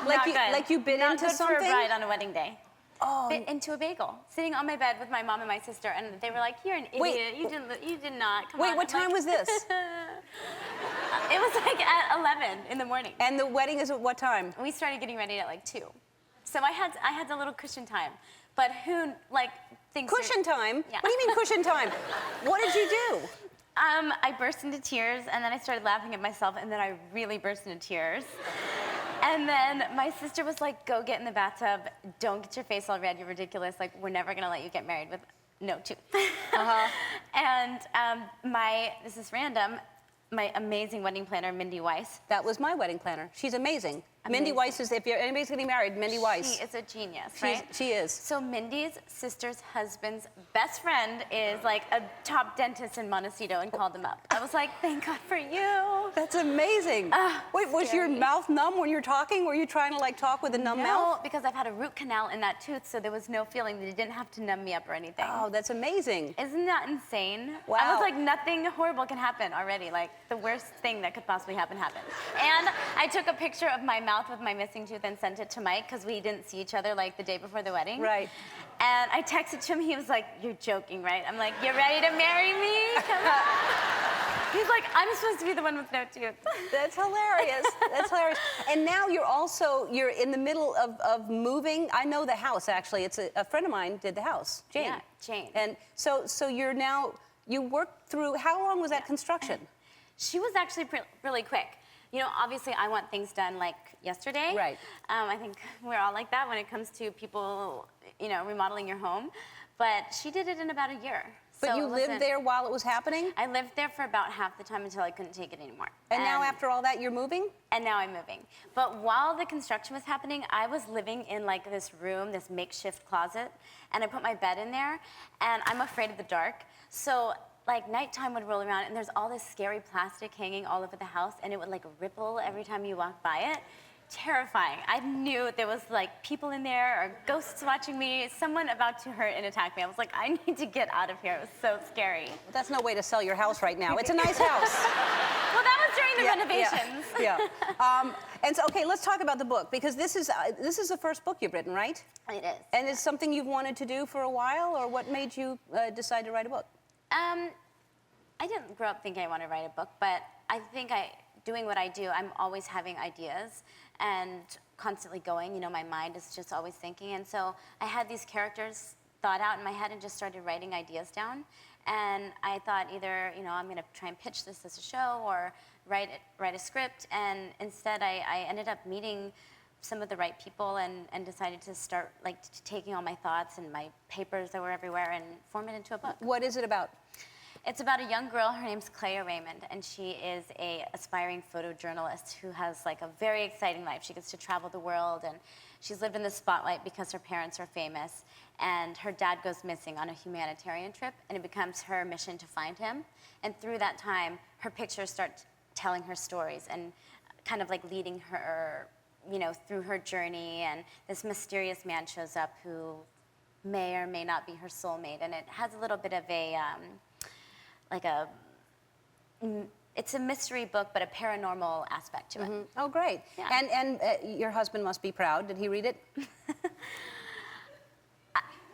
Like you bit Not into good something? for a bride on a wedding day. Oh. Bit into a bagel, sitting on my bed with my mom and my sister, and they were like, "You're an idiot. Wait. You did not. Come Wait, on." what time was this? It was like at 11 in the morning. And the wedding is at what time? We started getting ready at like 2. So I had a little cushion time. But who thinks Cushion time? Yeah. What do you mean cushion time? What did you do? I burst into tears, and then I started laughing at myself, and then I really burst into tears. And then my sister was like, "Go get in the bathtub. Don't get your face all red. You're ridiculous. Like, we're never gonna let you get married with no tooth." Uh-huh. And this is random, my amazing wedding planner, Mindy Weiss. That was my wedding planner. She's amazing. Mindy Amazing. Weiss is, if anybody's getting married, Mindy Weiss. She is a genius, right? She is. So Mindy's sister's husband's best friend is like a top dentist in Montecito and called him up. I was like, thank God for you. That's amazing. Wait, was your scary. mouth numb when you're talking? Were you trying to like talk with a numb No, mouth? because I've had a root canal in that tooth, so there was no feeling. They didn't have to numb me up or anything. Oh, that's amazing. Isn't that insane? Wow. I was like, nothing horrible can happen already. Like, the worst thing that could possibly happen happened. And I took a picture of my mouth with my missing tooth and sent it to Mike, because we didn't see each other like the day before the wedding. Right. And I texted to him, he was like, "You're joking, right?" I'm like, "You ready to marry me? Come on." He's like, "I'm supposed to be the one with no tooth." That's hilarious. That's hilarious. And now you're in the middle of moving. I know the house, actually. It's a friend of mine did the house, Jane. Yeah, Jane. And so you're now, you worked through, how long was that construction? She was actually really quick. You know, obviously I want things done like yesterday. Right. I think we're all like that when it comes to people, you know, remodeling your home. But she did it in about a year. But So you it lived wasn't- there while it was happening? I lived there for about half the time until I couldn't take it anymore. And now after all that, you're moving? And now I'm moving. But while the construction was happening, I was living in like this room, this makeshift closet, and I put my bed in there, and I'm afraid of the dark. So like nighttime would roll around, and there's all this scary plastic hanging all over the house, and it would like ripple every time you walked by it. Terrifying. I knew there was like people in there or ghosts watching me, someone about to hurt and attack me. I was like, I need to get out of here. It was so scary. That's no way to sell your house right now. It's a nice house. Well, that was during the renovations. Yeah. And so, okay, let's talk about the book, because this is the first book you've written, right? It is. And it's something you've wanted to do for a while, or what made you decide to write a book? I didn't grow up thinking I wanted to write a book, but I think doing what I do, I'm always having ideas and constantly going. You know, my mind is just always thinking. And so I had these characters thought out in my head and just started writing ideas down. And I thought either, you know, I'm going to try and pitch this as a show or write a script. And instead, I ended up meeting some of the right people and decided to start like taking all my thoughts and my papers that were everywhere and form it into a book. What is it about? It's about a young girl, her name's Clea Raymond, and she is a aspiring photojournalist who has like a very exciting life. She gets to travel the world, and she's lived in the spotlight because her parents are famous, and her dad goes missing on a humanitarian trip, and it becomes her mission to find him. And through that time, her pictures start telling her stories and kind of like leading her, you know, through her journey, and this mysterious man shows up who may or may not be her soulmate, and it has a little bit of a, it's a mystery book, but a paranormal aspect to it. Oh, great. Yeah. And your husband must be proud. Did he read it?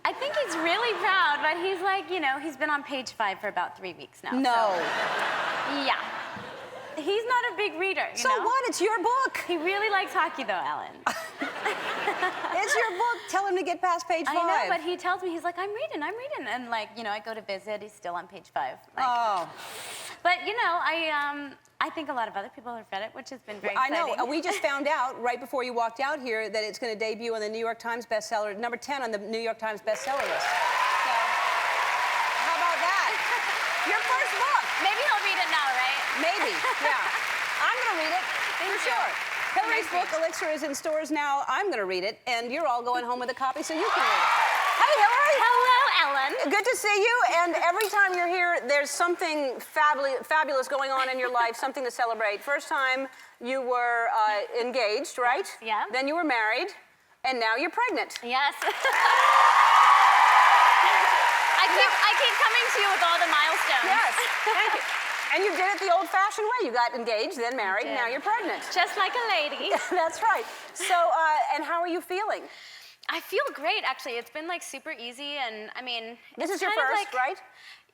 I think he's really proud, but he's like, you know, he's been on page 5 for about 3 weeks now. No. So, yeah. He's not a big reader, you So know? what? It's your book. He really likes hockey, though, Ellen. It's your book. Tell him to get past page 5. I know, but he tells me, he's like, I'm reading. And like, you know, I go to visit, he's still on page 5. Like, oh. But, you know, I think a lot of other people have read it, which has been very I exciting. know. We just found out right before you walked out here that it's going to debut on the New York Times bestseller, number 10 on the New York Times bestseller list. So, how about that? Your first book. Maybe he'll read it now, right? Maybe, yeah. I'm going to read it, for sure. Hilary's book, Elixir, is in stores now. I'm going to read it, and you're all going home with a copy, so you can read it. Hey, Hilary. Hello, Ellen. Good to see you, and every time you're here, there's something fabulous going on in your life, something to celebrate. First time you were engaged, right? Yeah. Then you were married, and now you're pregnant. Yes. I keep coming to you with all the milestones. Yes, thank you. And you did it the old-fashioned way. You got engaged, then married, now you're pregnant. Just like a lady. That's right. So, and how are you feeling? I feel great, actually. It's been like super easy, and I mean, This it's is your kind of first, like, right?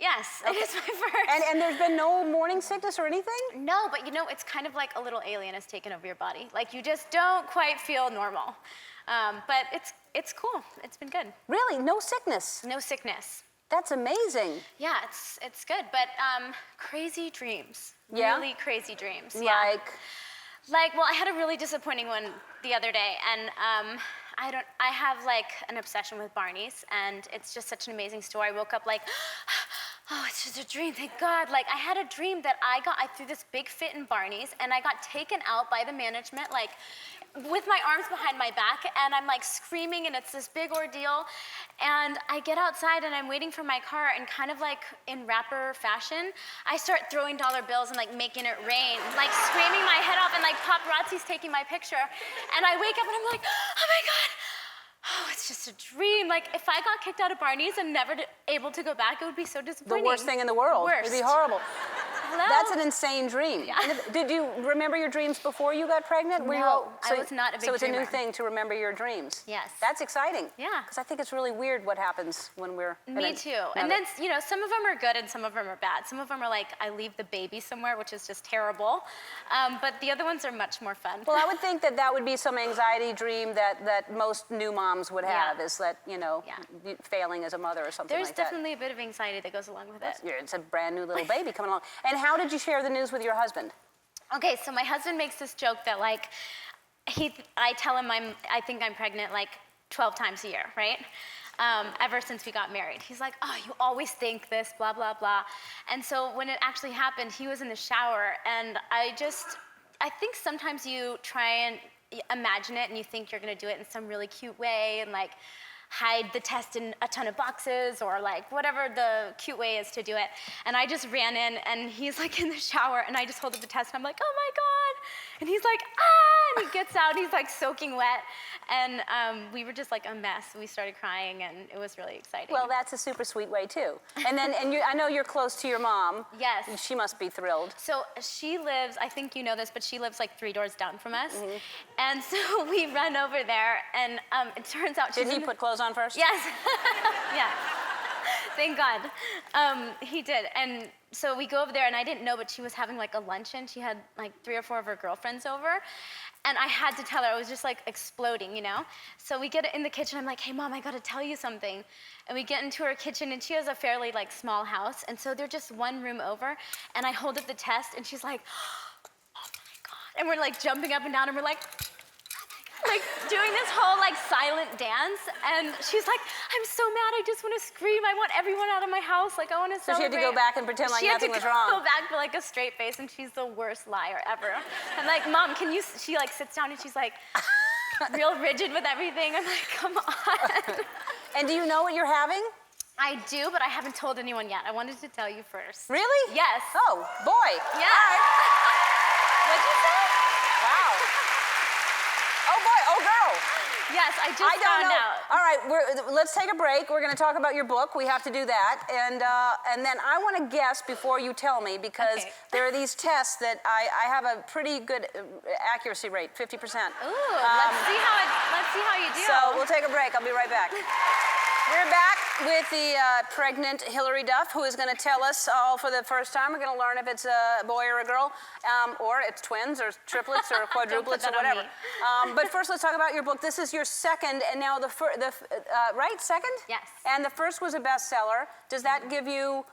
Yes, it is my first. And there's been no morning sickness or anything? No, but you know, it's kind of like a little alien has taken over your body. Like you just don't quite feel normal. But it's cool. It's been good. Really? No sickness? No sickness. That's amazing. Yeah, it's good. But crazy dreams. Yeah? Really crazy dreams. Like, Well, I had a really disappointing one the other day, and I have like an obsession with Barney's, and it's just such an amazing store. I woke up like, oh, it's just a dream, thank God. Like, I had a dream that I threw this big fit in Barney's, and I got taken out by the management, like, with my arms behind my back, and I'm like screaming, and it's this big ordeal. And I get outside, and I'm waiting for my car, and kind of like in rapper fashion, I start throwing dollar bills and like making it rain, like screaming my head off, and like paparazzi's taking my picture. And I wake up, and I'm like, oh my God. Oh, it's just a dream. Like, if I got kicked out of Barney's and never able to go back, it would be so disappointing. the worst thing in the world. Worst. It'd be horrible. Hello? That's an insane dream. Yeah. Did you remember your dreams before you got pregnant? No, I was not a big So it's a new dreamer. thing to remember your dreams. Yes. That's exciting. Yeah. Because I think it's really weird what happens when we're... Me too. And then, you know, some of them are good and some of them are bad. Some of them are like, I leave the baby somewhere, which is just terrible. But the other ones are much more fun. Well, I would think that that would be some anxiety dream that most new moms would have, is that, you know, failing as a mother or something There's like that. definitely a bit of anxiety that goes along with it. It's a brand new little baby coming along. And how did you share the news with your husband? Okay, so my husband makes this joke that like, I tell him I think I'm pregnant like 12 times a year, right? Ever since we got married. He's like, oh, you always think this, blah, blah, blah. And so when it actually happened, he was in the shower, and I think sometimes you try and imagine it and you think you're gonna do it in some really cute way and like hide the test in a ton of boxes or like whatever the cute way is to do it. And I just ran in, and he's like in the shower, and I just hold up the test, and I'm like, oh my God. And he's like, ah, and he gets out, he's like soaking wet. And we were just like a mess. We started crying, and it was really exciting. Well, that's a super sweet way too. And then, I know you're close to your mom. Yes. She must be thrilled. So she lives, I think you know this, but she lives like 3 doors down from us. And so we run over there, and it turns out Did he put clothes on first? Yes. Yeah. Thank God. He did. And so we go over there, and I didn't know, but she was having like a luncheon. She had like 3 or 4 of her girlfriends over. And I had to tell her. I was just like exploding, you know? So we get in the kitchen. I'm like, hey, Mom, I got to tell you something. And we get into her kitchen, and she has a fairly like small house. And so they're just one room over. And I hold up the test, and she's like, oh my God. And we're like jumping up and down, and we're like doing this whole like silent dance, and she's like, I'm so mad, I just want to scream, I want everyone out of my house, like I want to celebrate. So she had to go back and pretend like nothing was wrong. She had to go back with like a straight face, and she's the worst liar ever. I'm like, Mom, can you, she like sits down, and she's like real rigid with everything. I'm like, come on. And do you know what you're having? I do, but I haven't told anyone yet. I wanted to tell you first. Really? Yes. Oh, boy. Yeah. All right. What'd you say? Wow. Oh, boy. Oh, girl. Yes, I just found out. All right, let's take a break. We're going to talk about your book. We have to do that. And then I want to guess before you tell me, because there are these tests that I have a pretty good accuracy rate, 50%. Ooh, let's see how you do. So we'll take a break. I'll be right back. We're back with the pregnant Hilary Duff, who is going to tell us all for the first time. We're going to learn if it's a boy or a girl, or it's twins, or triplets, or quadruplets, or whatever. But first, let's talk about your book. This is your second, and now right? Second? Yes. And the first was a bestseller. Does that give you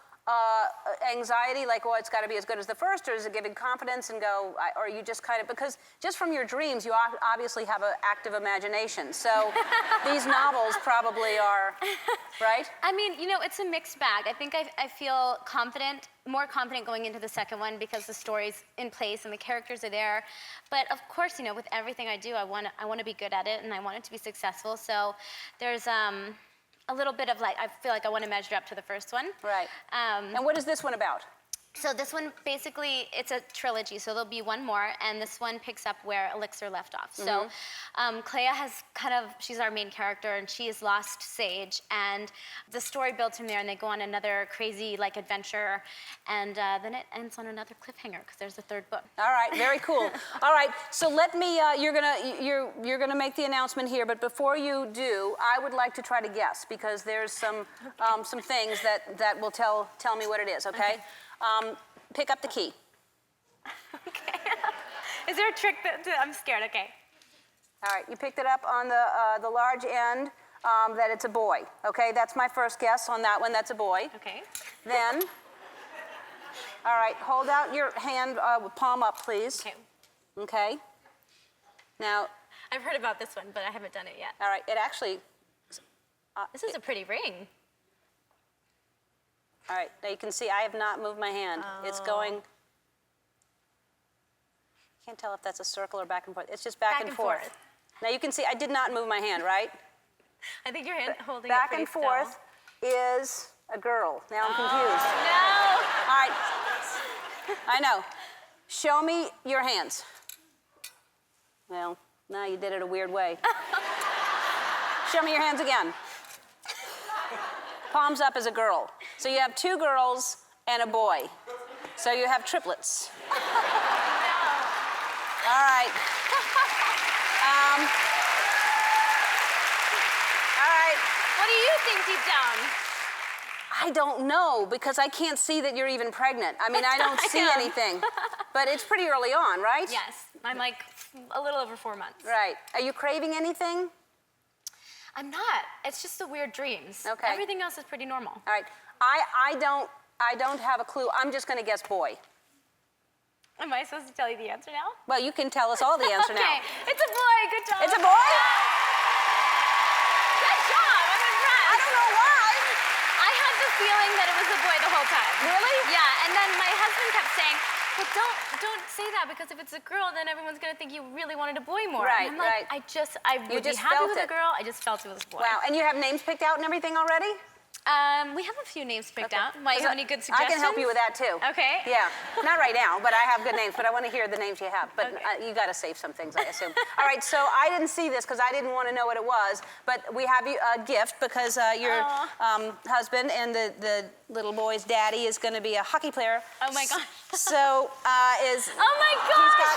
anxiety, like, oh, it's got to be as good as the first, or is it giving confidence and go, or you just kind of, because just from your dreams, you obviously have an active imagination. So these novels probably are, right? I mean, you know, it's a mixed bag. I think I feel confident, more confident going into the second one because the story's in place and the characters are there. But of course, you know, with everything I do, I want to be good at it and I want it to be successful. So there's a little bit of like, I feel like I want to measure up to the first one. Right. And what is this one about? So this one, basically, it's a trilogy, so there'll be one more, and this one picks up where Elixir left off. So Clea has she's our main character, and she has lost Sage, and the story builds from there, and they go on another crazy, like, adventure, and then it ends on another cliffhanger, because there's a third book. All right, very cool. All right, so let me, you're gonna make the announcement here, but before you do, I would like to try to guess, because there's some things that will tell me what it is, okay? Pick up the key. Okay. Is there a trick I'm scared, okay. All right, you picked it up on the large end, that it's a boy. Okay, that's my first guess on that one, that's a boy. Okay. Then, all right, hold out your hand, palm up, please. Okay. Okay. Now. I've heard about this one, but I haven't done it yet. All right, it actually. This is a pretty ring. All right, now you can see I have not moved my hand. Oh. It's going. Can't tell if that's a circle or back and forth. It's just back and forth. Now you can see I did not move my hand, right? I think your hand holding back it and still. forth is a girl. Now I'm confused. No. All right. I know. Show me your hands. Well, now you did it a weird way. Show me your hands again. Palms up as a girl. So you have two girls and a boy. So you have triplets. No. All right. All right. What do you think deep down? I don't know, because I can't see that you're even pregnant. I mean, I don't see anything. But it's pretty early on, right? Yes. I'm like a little over 4 months. Right. Are you craving anything? I'm not. It's just the weird dreams. Okay. Everything else is pretty normal. All right. I don't have a clue. I'm just going to guess boy. Am I supposed to tell you the answer now? Well, you can tell us all the answer now. Okay. It's a boy. Good job. It's a boy? Good job. I'm impressed. I don't know why. I had the feeling that it was a boy the whole time. Really? Yeah. And then my husband kept saying, "But don't say that, because if it's a girl, then everyone's gonna think you really wanted a boy more." Right, and I'm like, right. I would be happy with a girl. I just felt it was a boy. Wow. And you have names picked out and everything already? We have a few names picked out. Might you have any good I suggestions? can help you with that too. Okay. Yeah. Not right now, but I have good names. But I want to hear the names you have. But Okay. you got to save some things, I assume. All right. So I didn't see this because I didn't want to know what it was. But we have you a gift because your husband and the little boy's daddy is going to be a hockey player. Oh my gosh. So is. Oh my gosh. He's got.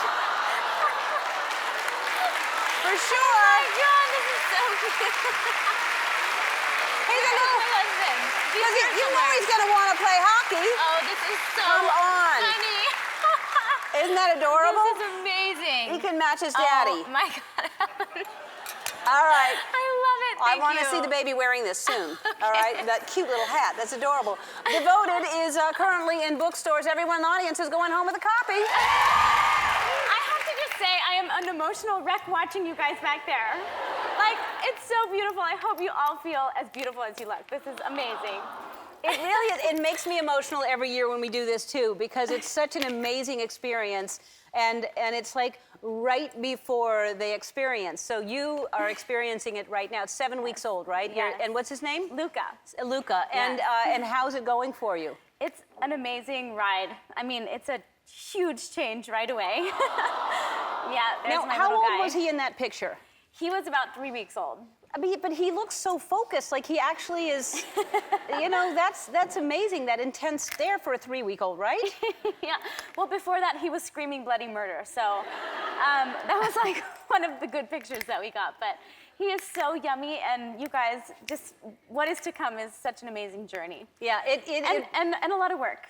For sure. Oh my God, this is so cute. He's a little. My husband. Because you know he's going to want to play hockey. Oh, this is so Come on. funny. Isn't that adorable? This is amazing. He can match his daddy. Oh my God. All right. I love it. Thank I want to you. see the baby wearing this soon. All right, that cute little hat. That's adorable. Devoted is currently in bookstores. Everyone in the audience is going home with a copy. I have to just say, I am an emotional wreck watching you guys back there. Like, it's so beautiful. I hope you all feel as beautiful as you look. This is amazing. It really is. It makes me emotional every year when we do this too, because it's such an amazing experience, and it's like right before the experience. So you are experiencing it right now. It's 7 weeks old, right? Yes. And what's his name? Luca. Luca. Yes. And how's it going for you? It's an amazing ride. I mean, it's a huge change right away. Yeah, there's Now, my how little old guy. was he in that picture? He was about 3 weeks old. I mean, but he looks so focused, like he actually is, you know, that's amazing, that intense stare for a 3-week-old, right? Yeah. Well, before that, he was screaming bloody murder. So that was like one of the good pictures that we got. But he is so yummy, and you guys, just what is to come is such an amazing journey. Yeah, and a lot of work.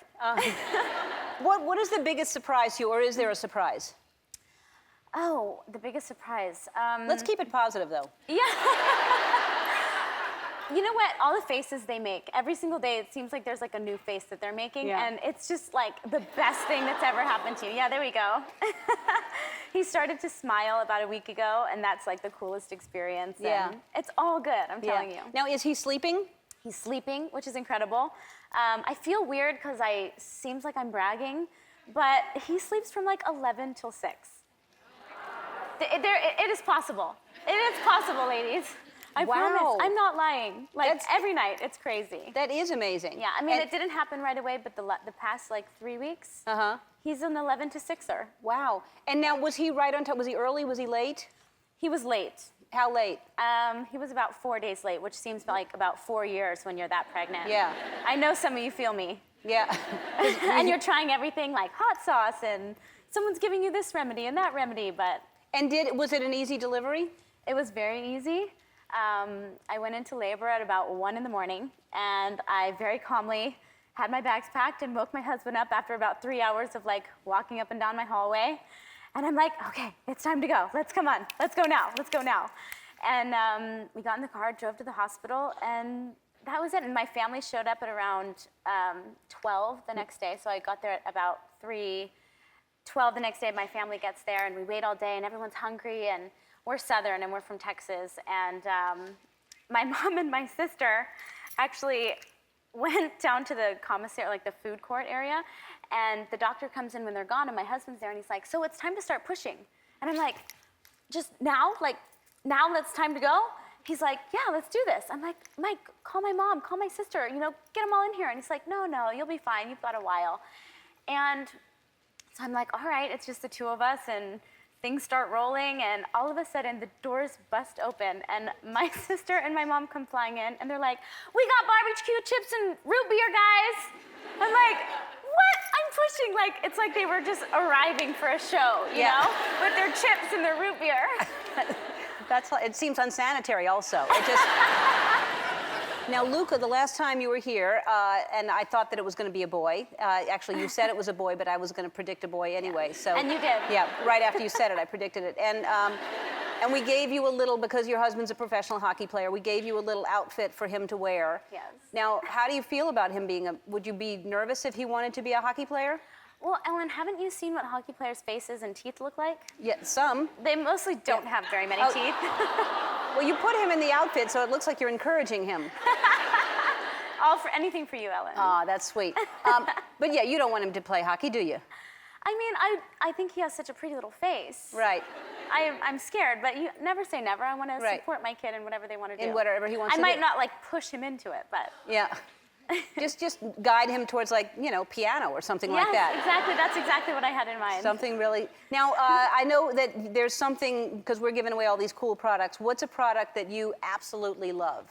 What is the biggest surprise to you, or is there a surprise? Oh, the biggest surprise. Let's keep it positive, though. Yeah. You know what? All the faces they make, every single day, it seems like there's like a new face that they're making, and it's just like the best thing that's ever happened to you. Yeah, there we go. He started to smile about a week ago, and that's like the coolest experience. Yeah. And it's all good, I'm telling you. Now, is he sleeping? He's sleeping, which is incredible. I feel weird because seems like I'm bragging, but he sleeps from like 11 till 6. It is possible. It is possible, ladies. I promise. I'm not lying. Like every night, it's crazy. That is amazing. Yeah, I mean, it didn't happen right away, but the past like 3 weeks, he's an 11 to 6er. Wow. And now, was he right on time? Was he early? Was he late? He was late. How late? He was about 4 days late, which seems like about 4 years when you're that pregnant. Yeah. I know some of you feel me. Yeah. And you're trying everything like hot sauce, and someone's giving you this remedy and that remedy, but. And was it an easy delivery? It was very easy. I went into labor at about 1 in the morning, and I very calmly had my bags packed and woke my husband up after about 3 hours of like walking up and down my hallway. And I'm like, okay, it's time to go. Let's go now. Let's go now. And we got in the car, drove to the hospital, and that was it. And my family showed up at around 12 the next day. So I got there at about 3:12 the next day. My family gets there, and we wait all day, and everyone's hungry, and we're Southern, and we're from Texas. And my mom and my sister actually went down to the commissary, like the food court area, and the doctor comes in when they're gone, and my husband's there, and he's like, so it's time to start pushing. And I'm like, just now? Like, now it's time to go? He's like, yeah, let's do this. I'm like, Mike, call my mom, call my sister, you know, get them all in here. And he's like, no, you'll be fine, you've got a while. And so I'm like, all right, it's just the two of us, and things start rolling, and all of a sudden the doors bust open, and my sister and my mom come flying in, and they're like, we got barbecue chips and root beer, guys. I'm like, what? I'm pushing. Like, it's like they were just arriving for a show, you know, with their chips and their root beer. It seems unsanitary also. It just... Now, Luca, the last time you were here, and I thought that it was going to be a boy. Actually, you said it was a boy, but I was going to predict a boy anyway. So. And you did. Yeah, right after you said it, I predicted it. And we gave you a little, because your husband's a professional hockey player, we gave you a little outfit for him to wear. Yes. Now, how do you feel about him being would you be nervous if he wanted to be a hockey player? Well, Ellen, haven't you seen what hockey players' faces and teeth look like? Yeah, some. They mostly don't have very many teeth. Well, you put him in the outfit, so it looks like you're encouraging him. All for anything for you, Ellen. Aw, that's sweet. But yeah, you don't want him to play hockey, do you? I mean, I think he has such a pretty little face. Right. I'm scared, but you never say never. I want to support my kid in whatever they want to do. In whatever he wants to do. I might not like push him into it, but. Yeah. just guide him towards, like, you know, piano or something like that. Yes, exactly. That's exactly what I had in mind. Something really. Now, I know that there's something, because we're giving away all these cool products. What's a product that you absolutely love?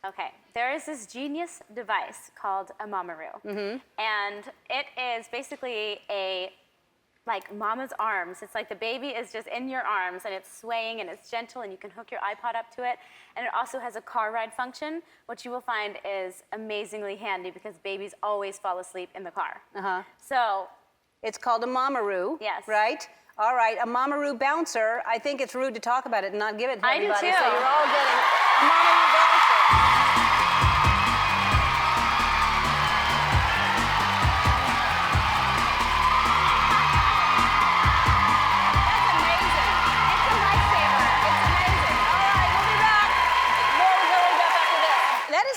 Okay, there is this genius device called a Mamaroo. And it is basically like mama's arms. It's like the baby is just in your arms, and it's swaying, and it's gentle, and you can hook your iPod up to it. And it also has a car ride function, which you will find is amazingly handy because babies always fall asleep in the car. So. It's called a Mamaroo. Yes. Right? All right, a Mamaroo bouncer. I think it's rude to talk about it and not give it to everybody. I do too. So you're all getting a Mamaroo bouncer.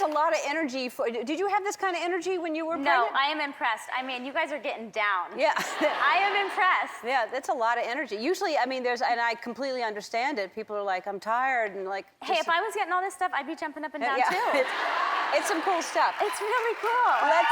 A lot of energy. Did you have this kind of energy when you were pregnant? No, I am impressed. I mean, you guys are getting down. Yeah. I am impressed. Yeah, that's a lot of energy. Usually, I mean, and I completely understand it. People are like, I'm tired, and like. Hey, if I was getting all this stuff, I'd be jumping up and down too. It's some cool stuff. It's really cool. Let's.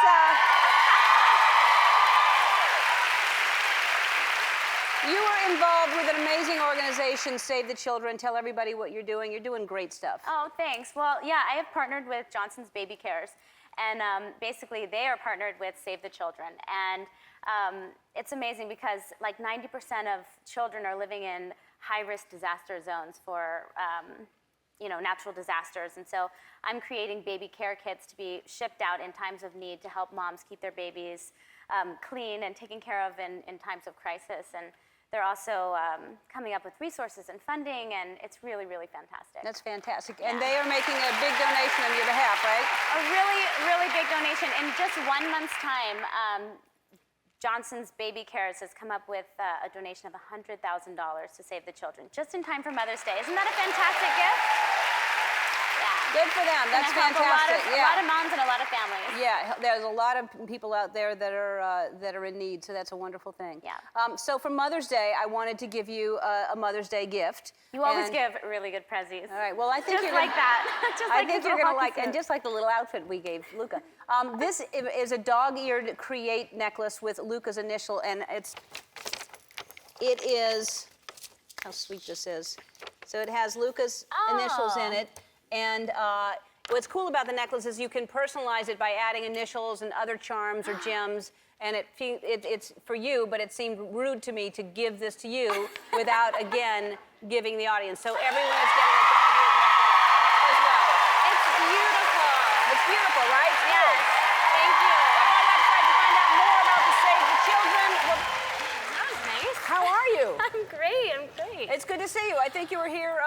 You are involved with an amazing organization, Save the Children. Tell everybody what you're doing. You're doing great stuff. Oh, thanks. Well, yeah, I have partnered with Johnson's Baby Cares, and basically they are partnered with Save the Children. And it's amazing because like 90% of children are living in high-risk disaster zones for natural disasters. And so I'm creating baby care kits to be shipped out in times of need to help moms keep their babies clean and taken care of in times of crisis. And they're also coming up with resources and funding, and it's really, really fantastic. That's fantastic. And they are making a big donation on your behalf, right? A really, really big donation. In just 1 month's time, Johnson's Baby Cares has come up with a donation of $100,000 to Save the Children, just in time for Mother's Day. Isn't that a fantastic gift? Yeah. Good for them. That's fantastic. A lot of moms and a lot of families. Yeah, there's a lot of people out there that are in need, so that's a wonderful thing. Yeah. So for Mother's Day, I wanted to give you a Mother's Day gift. You always give really good prezzies. All right. Well, I think just you're like that. Just like I think you're gonna like, and just like the little outfit we gave Luca. This is a dog-eared create necklace with Luca's initial, and it is how sweet this is. So it has Luca's initials in it. And what's cool about the necklace is you can personalize it by adding initials and other charms or gems. And it's for you, but it seemed rude to me to give this to you without, again, giving the audience. So everyone is getting a dog-eared necklace as well. It's beautiful. It's beautiful, right? Yes. Thank you. Go to our website to find out more about the Save the Children. Well, That was nice. how are you? I'm great. I'm great. It's good to see you. I think you were here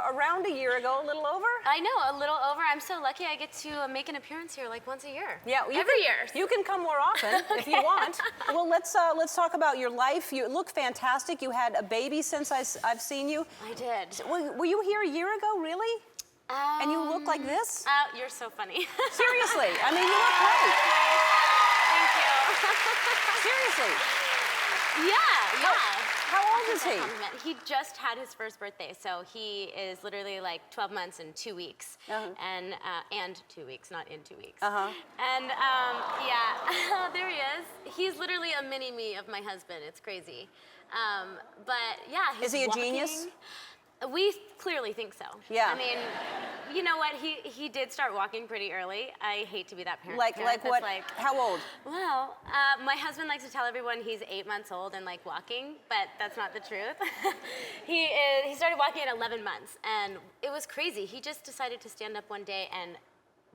around a year ago, a little over. I know, a little over. I'm so lucky I get to make an appearance here like once a year. Yeah, every year. You can come more often if you want. Well, let's talk about your life. You look fantastic. You had a baby since I've seen you. I did. Were you here a year ago, really? And you look like this? You're so funny. Seriously, I mean, you look great. Thank you. Seriously. Yeah. How old is he? He just had his first birthday, so he is literally like 12 months and 2 weeks, and 2 weeks, not in 2 weeks. And yeah, there he is. He's literally a mini me of my husband. It's crazy, but yeah. He's Is he a walking. genius? We clearly think so. Yeah. I mean, you know what? He did start walking pretty early. I hate to be that parent. Like what? How old? Well, my husband likes to tell everyone he's 8 months old and like walking, but that's not the truth. He started walking at 11 months, and it was crazy. He just decided to stand up one day and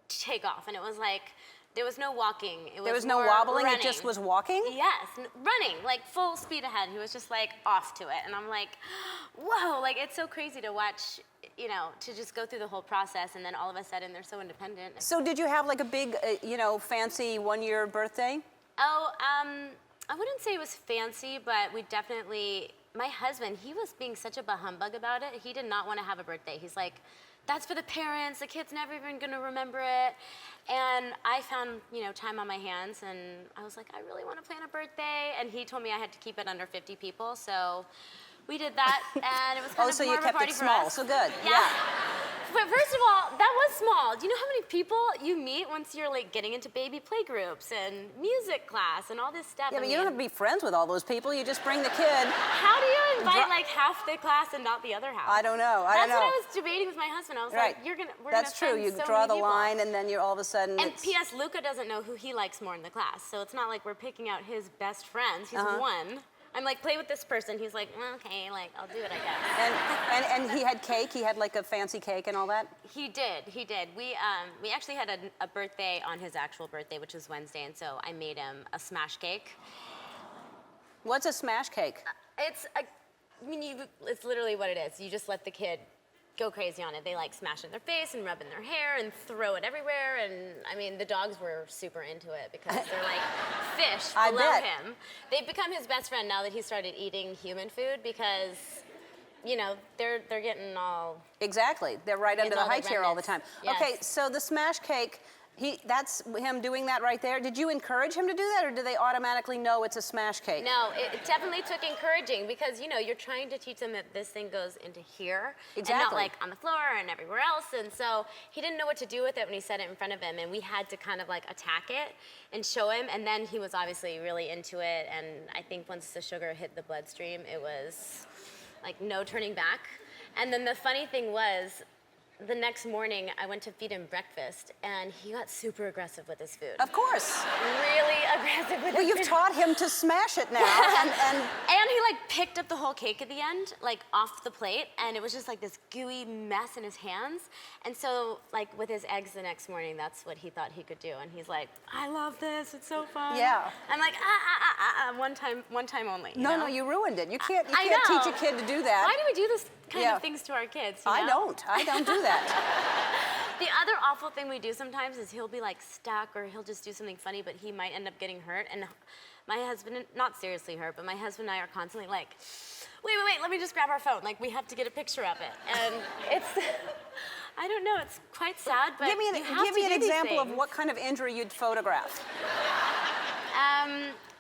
take off, and it was like there was no walking. There was no wobbling. Running. It just was walking. Yes, running like full speed ahead. He was just like off to it, and I'm like, whoa! Like it's so crazy to watch. To just go through the whole process, and then all of a sudden they're so independent. So did you have like a big, fancy 1-year birthday? Oh, I wouldn't say it was fancy, but we definitely, my husband, he was being such a bah humbug about it. He did not want to have a birthday. He's like, that's for the parents, the kid's never even gonna remember it. And I found, time on my hands, and I was like, I really want to plan a birthday. And he told me I had to keep it under 50 people, so we did that, and it was kind of so more you of a kept party it for small, us. so good. Yeah. But first of all, that was small. Do you know how many people you meet once you're like getting into baby play groups and music class and all this stuff? Yeah, but you don't have to be friends with all those people. You just bring the kid. How do you invite like half the class and not the other half? I don't know. That's what I was debating with my husband. I was like, we're That's true. You so draw the many people. line, and then you're all of a sudden. And P.S. Luca doesn't know who he likes more in the class, so it's not like we're picking out his best friends. He's one. I'm like, play with this person. He's like, okay, like I'll do it, I guess. And he had cake. He had like a fancy cake and all that. He did. We actually had a birthday on his actual birthday, which was Wednesday, and so I made him a smash cake. What's a smash cake? It's literally what it is. You just let the kid go crazy on it. They like smash it in their face and rub in their hair and throw it everywhere. And the dogs were super into it because they're like fish below him. They've become his best friend now that he started eating human food because, they're getting all. Exactly. They're right under the high chair all the time. Yes. Okay, so the smash cake, That's him doing that right there. Did you encourage him to do that, or do they automatically know it's a smash cake? No, it definitely took encouraging because, you know, you're trying to teach them that this thing goes into here. Exactly. And not like on the floor and everywhere else. And so he didn't know what to do with it when he set it in front of him. And we had to kind of like attack it and show him. And then he was obviously really into it. And I think once the sugar hit the bloodstream, it was like no turning back. And then the funny thing was, the next morning, I went to feed him breakfast, and he got super aggressive with his food. Of course. Really aggressive with Well, his you've food. taught him to smash it now, and And he like picked up the whole cake at the end, like off the plate, and it was just like this gooey mess in his hands. And so, like with his eggs the next morning, that's what he thought he could do. And he's like, "I love this. It's so fun." Yeah. I'm like, one time only. You no, know? no, you ruined it. You can't I teach know. a kid to do that. Why do we do this kind Yeah. of things to our kids? You I know? don't do that. The other awful thing we do sometimes is he'll be like stuck or he'll just do something funny, but he might end up getting hurt. And my husband, not seriously hurt, but my husband and I are constantly like, wait, let me just grab our phone. Like, we have to get a picture of it. And it's, I don't know, it's quite sad, but Give me you have an to do these example of things. what kind of injury you'd photograph.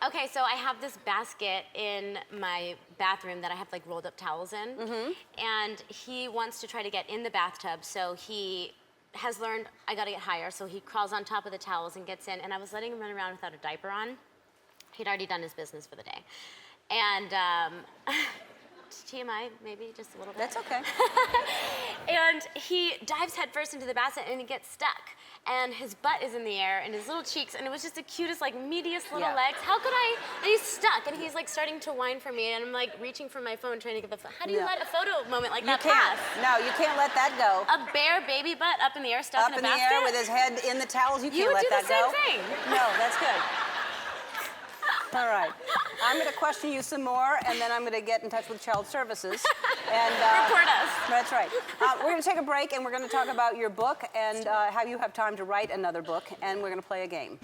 Okay, so I have this basket in my bathroom that I have like rolled up towels in. And he wants to try to get in the bathtub, so he has learned I gotta get higher, so he crawls on top of the towels and gets in, and I was letting him run around without a diaper on. He'd already done his business for the day. And TMI, maybe just a little bit. That's okay. And he dives headfirst into the basket and he gets stuck. And his butt is in the air and his little cheeks, and it was just the cutest, like, meatiest little Yeah. legs. How could I? And he's stuck, and he's like starting to whine for me, and I'm like reaching for my phone trying to get the phone. How do you No. let a photo moment like You that can't. pass? No, you can't let that go. A bare baby butt up in the air, stuck Up in a in the basket? air with his head in the towels, you can't would let do the that go. same thing. No, that's good. All right. I'm going to question you some more, and then I'm going to get in touch with Child Services. And Report us. That's right. We're going to take a break, and we're going to talk about your book and how you have time to write another book, and we're going to play a game.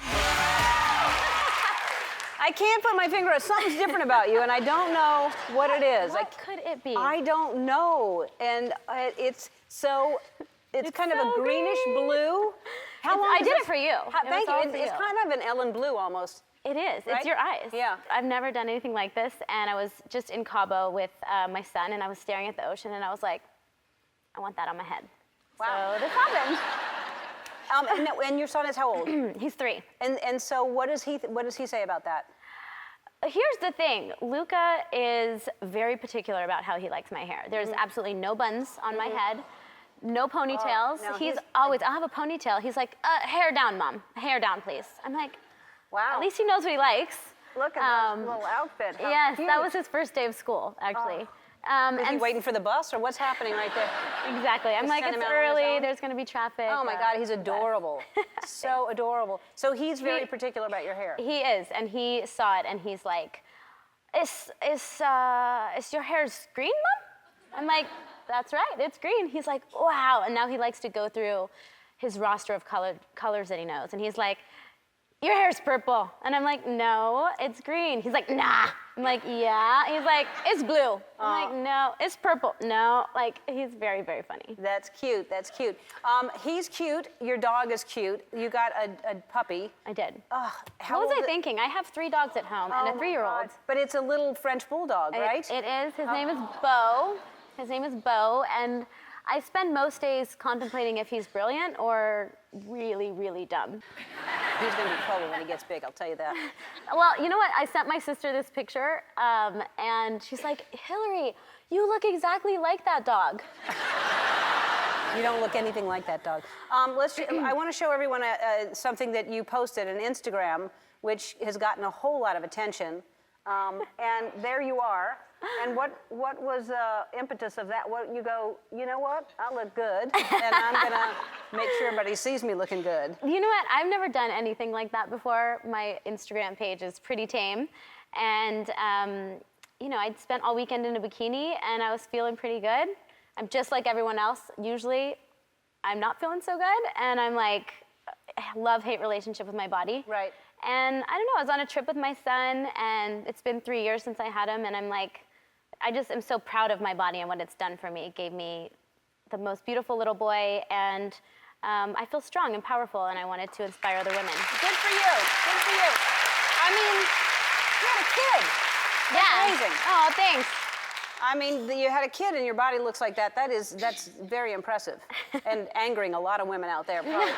I can't put my finger on something's different about you, and I don't know what it is. What could it be? I don't know, and it's kind of a so greenish green. blue. How long I does did this- it for you. Thank It was all you. for It's you. kind of an Ellen blue almost. It is. Right? It's your eyes. Yeah. I've never done anything like this, and I was just in Cabo with my son, and I was staring at the ocean, and I was like, I want that on my head. Wow. So this happened. And your son is how old? He's 3. And so what does he say about that? Here's the thing. Luca is very particular about how he likes my hair. There's absolutely no buns on my head, no ponytails. no, he's he's- always, I'll have a ponytail. He's like, hair down, Mom. Hair down, please. I'm like, Wow. at least he knows what he likes. Look at this little outfit. How Yes, cute. that was his first day of school, actually. Is he waiting for the bus, or what's happening right there? Exactly. I'm Just like, send it's him out on his early. own? There's going to be traffic. Oh my God, he's adorable. So adorable. So he's very He- particular about your hair. He is, and he saw it, and he's like, is your hair green, Mom? I'm like, that's right, it's green. He's like, wow. And now he likes to go through his roster of colors that he knows. And he's like, your hair's purple. And I'm like, no, it's green. He's like, nah. I'm like, yeah. He's like, it's blue. I'm like, no, it's purple. No, like, he's very, very funny. That's cute. That's cute. He's cute. Your dog is cute. You got a puppy. I did. How What was old I thinking? I have 3 dogs at home and Oh a my 3-year-old. God. But it's a little French bulldog, right? It is. His name is Beau. His name is Beau, and I spend most days contemplating if he's brilliant or really, really dumb. He's going to be trouble when he gets big, I'll tell you that. Well, you know what? I sent my sister this picture, and she's like, Hilary, you look exactly like that dog. You don't look anything like that dog. I want to show everyone something that you posted on Instagram, which has gotten a whole lot of attention. And there you are. And what was the impetus of that? What you go, you know what? I look good, and I'm gonna make sure everybody sees me looking good. You know what? I've never done anything like that before. My Instagram page is pretty tame. And, you know, I'd spent all weekend in a bikini, and I was feeling pretty good. I'm just like everyone else. Usually, I'm not feeling so good, and I'm like, love-hate relationship with my body. Right. And I don't know, I was on a trip with my son, and it's been 3 years since I had him, and I'm like, I just am so proud of my body and what it's done for me. It gave me the most beautiful little boy, and I feel strong and powerful, and I wanted to inspire other women. Good for you. Good for you. I mean, you had a kid. That's amazing. Oh, thanks. I mean, you had a kid and your body looks like that. That's very impressive, and angering a lot of women out there. Probably.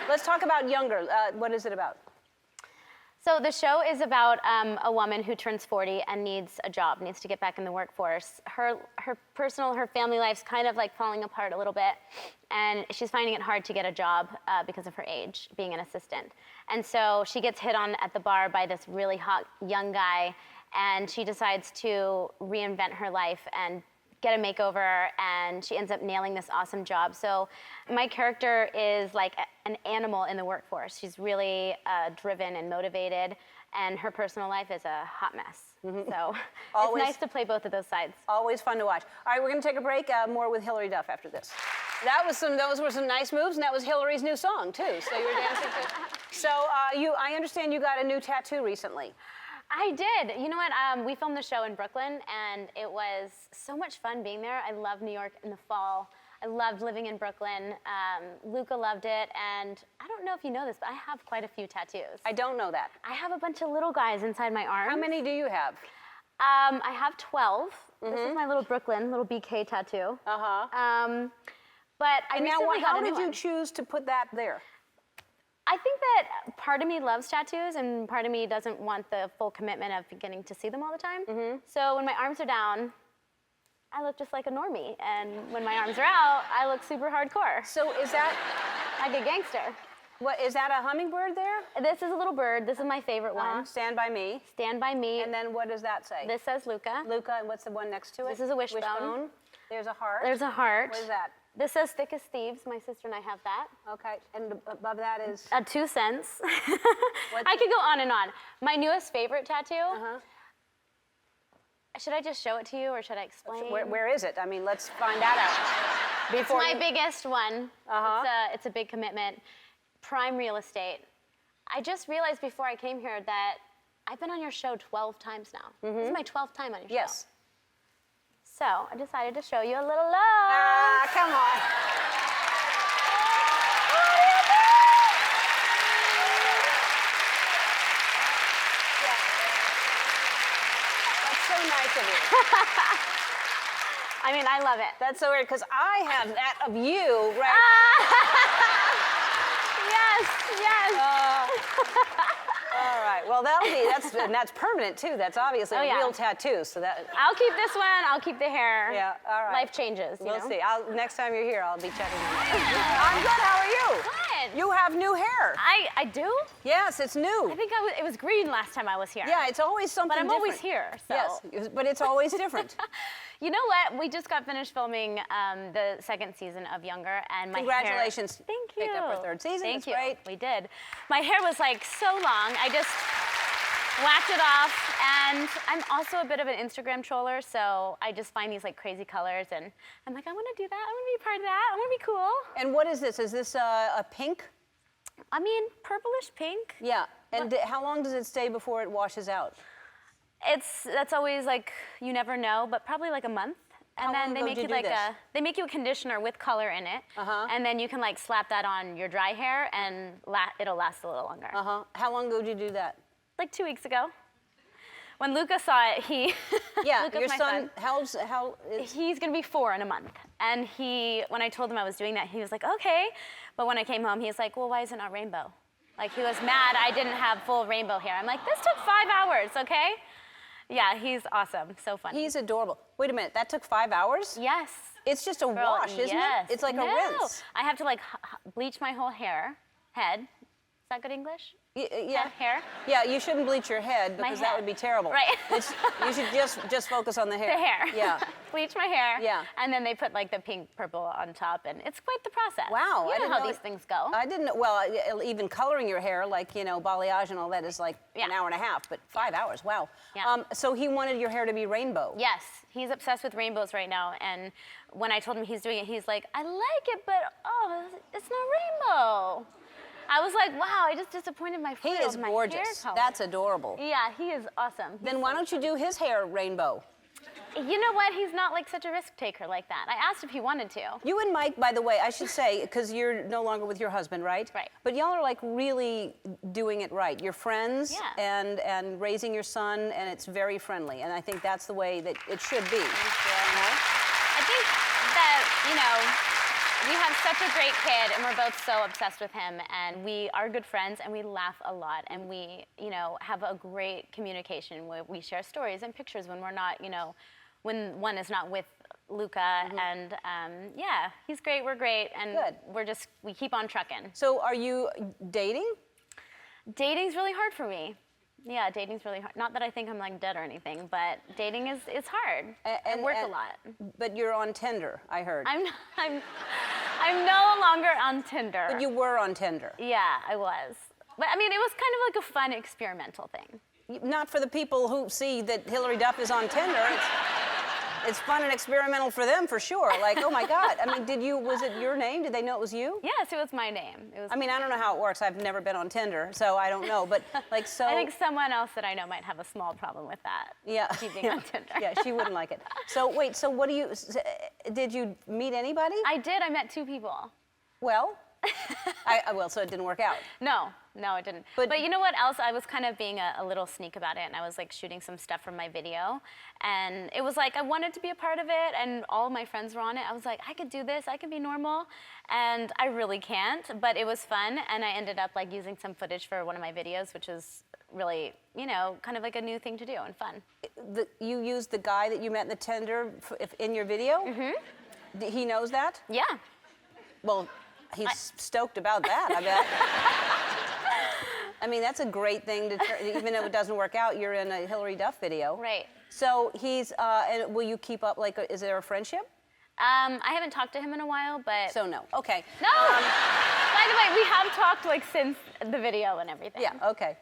Let's talk about Younger. What is it about? So the show is about a woman who turns 40 and needs a job, needs to get back in the workforce. Her family life's kind of like falling apart a little bit, and she's finding it hard to get a job because of her age, being an assistant. And so she gets hit on at the bar by this really hot young guy, and she decides to reinvent her life and get a makeover, and she ends up nailing this awesome job. So my character is like an animal in the workforce. She's really driven and motivated, and her personal life is a hot mess. So it's nice to play both of those sides. Always fun to watch. All right, we're going to take a break. More with Hilary Duff after this. Those were some nice moves, and that was Hilary's new song too. So you were dancing too. So I understand you got a new tattoo recently. I did. You know what? We filmed the show in Brooklyn, and it was so much fun being there. I love New York in the fall. I loved living in Brooklyn. Luca loved it, and I don't know if you know this, but I have quite a few tattoos. I don't know that. I have a bunch of little guys inside my arm. How many do you have? I have 12. This is my little Brooklyn, little BK tattoo. But I recently got a new one. How did you choose to put that there? I think that part of me loves tattoos and part of me doesn't want the full commitment of getting to see them all the time. So when my arms are down, I look just like a normie. And when my arms are out, I look super hardcore. So is that like a gangster. What is that, a hummingbird there? This is a little bird. This is my favorite one. Stand by me. Stand by me. And then what does that say? This says Luca. Luca, and what's the one next to it? This is a wishbone. There's a heart. There's a heart. What is that? This says thick as thieves. My sister and I have that. Okay, and above that is? 2 cents. I could go on and on. My newest favorite tattoo. Should I just show it to you or should I explain? Where is it? I mean, let's find that out. It's my biggest one. It's a big commitment. Prime real estate. I just realized before I came here that I've been on your show 12 times now. This is my 12th time on your show. Yes. So I decided to show you a little love. Ah, come on. That's so nice of you. I mean, I love it. That's so weird, because I have that of you, right? Yes. All right. Well, that's permanent too. That's obviously a real tattoo. So that. I'll keep this one. I'll keep the hair. Yeah. All right. Life changes. We'll see. Next time you're here, I'll be checking. I'm good. How are you? Good. You have new hair. I do? Yes, it's new. I think it was green last time I was here. Yeah, it's always something But I'm different. always here. So. Yes, but it's always different. You know what? We just got finished filming the 2nd season of Younger, and my Congratulations. hair... Thank you. Picked up for 3rd season. Thank That's you. Great. We did. My hair was like so long. I just whacked it off, and I'm also a bit of an Instagram troller, so I just find these like crazy colors, and I'm like, I want to do that. I want to be a part of that. I want to be cool. And what is this? Is this a pink? I mean, purplish pink. Yeah. And how long does it stay before it washes out? That's always like, you never know, but probably like a month. And then they make you like they make you a conditioner with color in it, and then you can like slap that on your dry hair, and it'll last a little longer. How long ago did you do that? Like 2 weeks ago. When Luca saw it, Luca's your my son. He's gonna be 4 in a month, and when I told him I was doing that, he was like, okay. But when I came home, he was like, well, why is it not rainbow? Like he was mad I didn't have full rainbow hair. I'm like, this took 5 hours, okay? Yeah, he's awesome. So funny. He's adorable. Wait a minute, that took 5 hours? Yes. It's just a wash, isn't it? It's like a rinse. I have to like bleach my whole head. Is that good English? Yeah. Hair? Yeah, you shouldn't bleach your head because that would be terrible. Right. You should just focus on the hair. The hair. Yeah. Bleach my hair. Yeah. And then they put like the pink purple on top, and it's quite the process. Wow. You know how these things go. I didn't know. Well, even coloring your hair, like, balayage and all that is like an hour and a half, but 5 hours. Wow. Yeah. So he wanted your hair to be rainbow. Yes. He's obsessed with rainbows right now, and when I told him he's doing it, he's like, I like it, but it's not rainbow. I was like, wow, I just disappointed my friend. He is gorgeous. That's adorable. Yeah, he is awesome. Then why don't you do his hair rainbow? You know what? He's not like such a risk taker like that. I asked if he wanted to. You and Mike, by the way, I should say, because you're no longer with your husband, right? Right. But y'all are like really doing it right. You're friends Yeah. and raising your son, and it's very friendly. And I think that's the way that it should be. I think that, you know, we have such a great kid, and we're both so obsessed with him, and we are good friends, and we laugh a lot, and we, you know, have a great communication where we share stories and pictures when we're not, you know, when one is not with Luca, and yeah, he's great, we're great, and we keep on trucking. So are you dating? Dating's really hard for me. Yeah, dating's really hard. Not that I think I'm like dead or anything, but dating is hard. I work a lot. But you're on Tinder, I heard. I'm no longer on Tinder. But you were on Tinder. Yeah, I was. But I mean, it was kind of like a fun experimental thing. Not for the people who see that Hilary Duff is on Tinder. It's fun and experimental for them, for sure. Like, oh my God. I mean, was it your name? Did they know it was you? Yes, it was my name. I mean, I don't know how it works. I've never been on Tinder, so I don't know. But like, so. I think someone else that I know might have a small problem with that. Yeah. Being on Tinder. Yeah, she wouldn't like it. So wait, so what did you meet anybody? I did. I met 2 people. Well, well, so it didn't work out. No, it didn't. But you know what else? I was kind of being a little sneak about it, and I was like shooting some stuff from my video, and it was like I wanted to be a part of it, and all of my friends were on it. I was like, I could do this, I could be normal, and I really can't, but it was fun, and I ended up like using some footage for one of my videos, which was really, you know, kind of like a new thing to do and fun. You used the guy that you met in the Tinder in your video? Mm-hmm. He knows that? Yeah. Well, he's stoked about that, I bet. I mean, that's a great thing to even though it doesn't work out, you're in a Hilary Duff video. Right. So he's, and will you keep up, like, is there a friendship? I haven't talked to him in a while, but... So no, okay. No! By the way, we have talked, like, since the video and everything. Yeah, okay.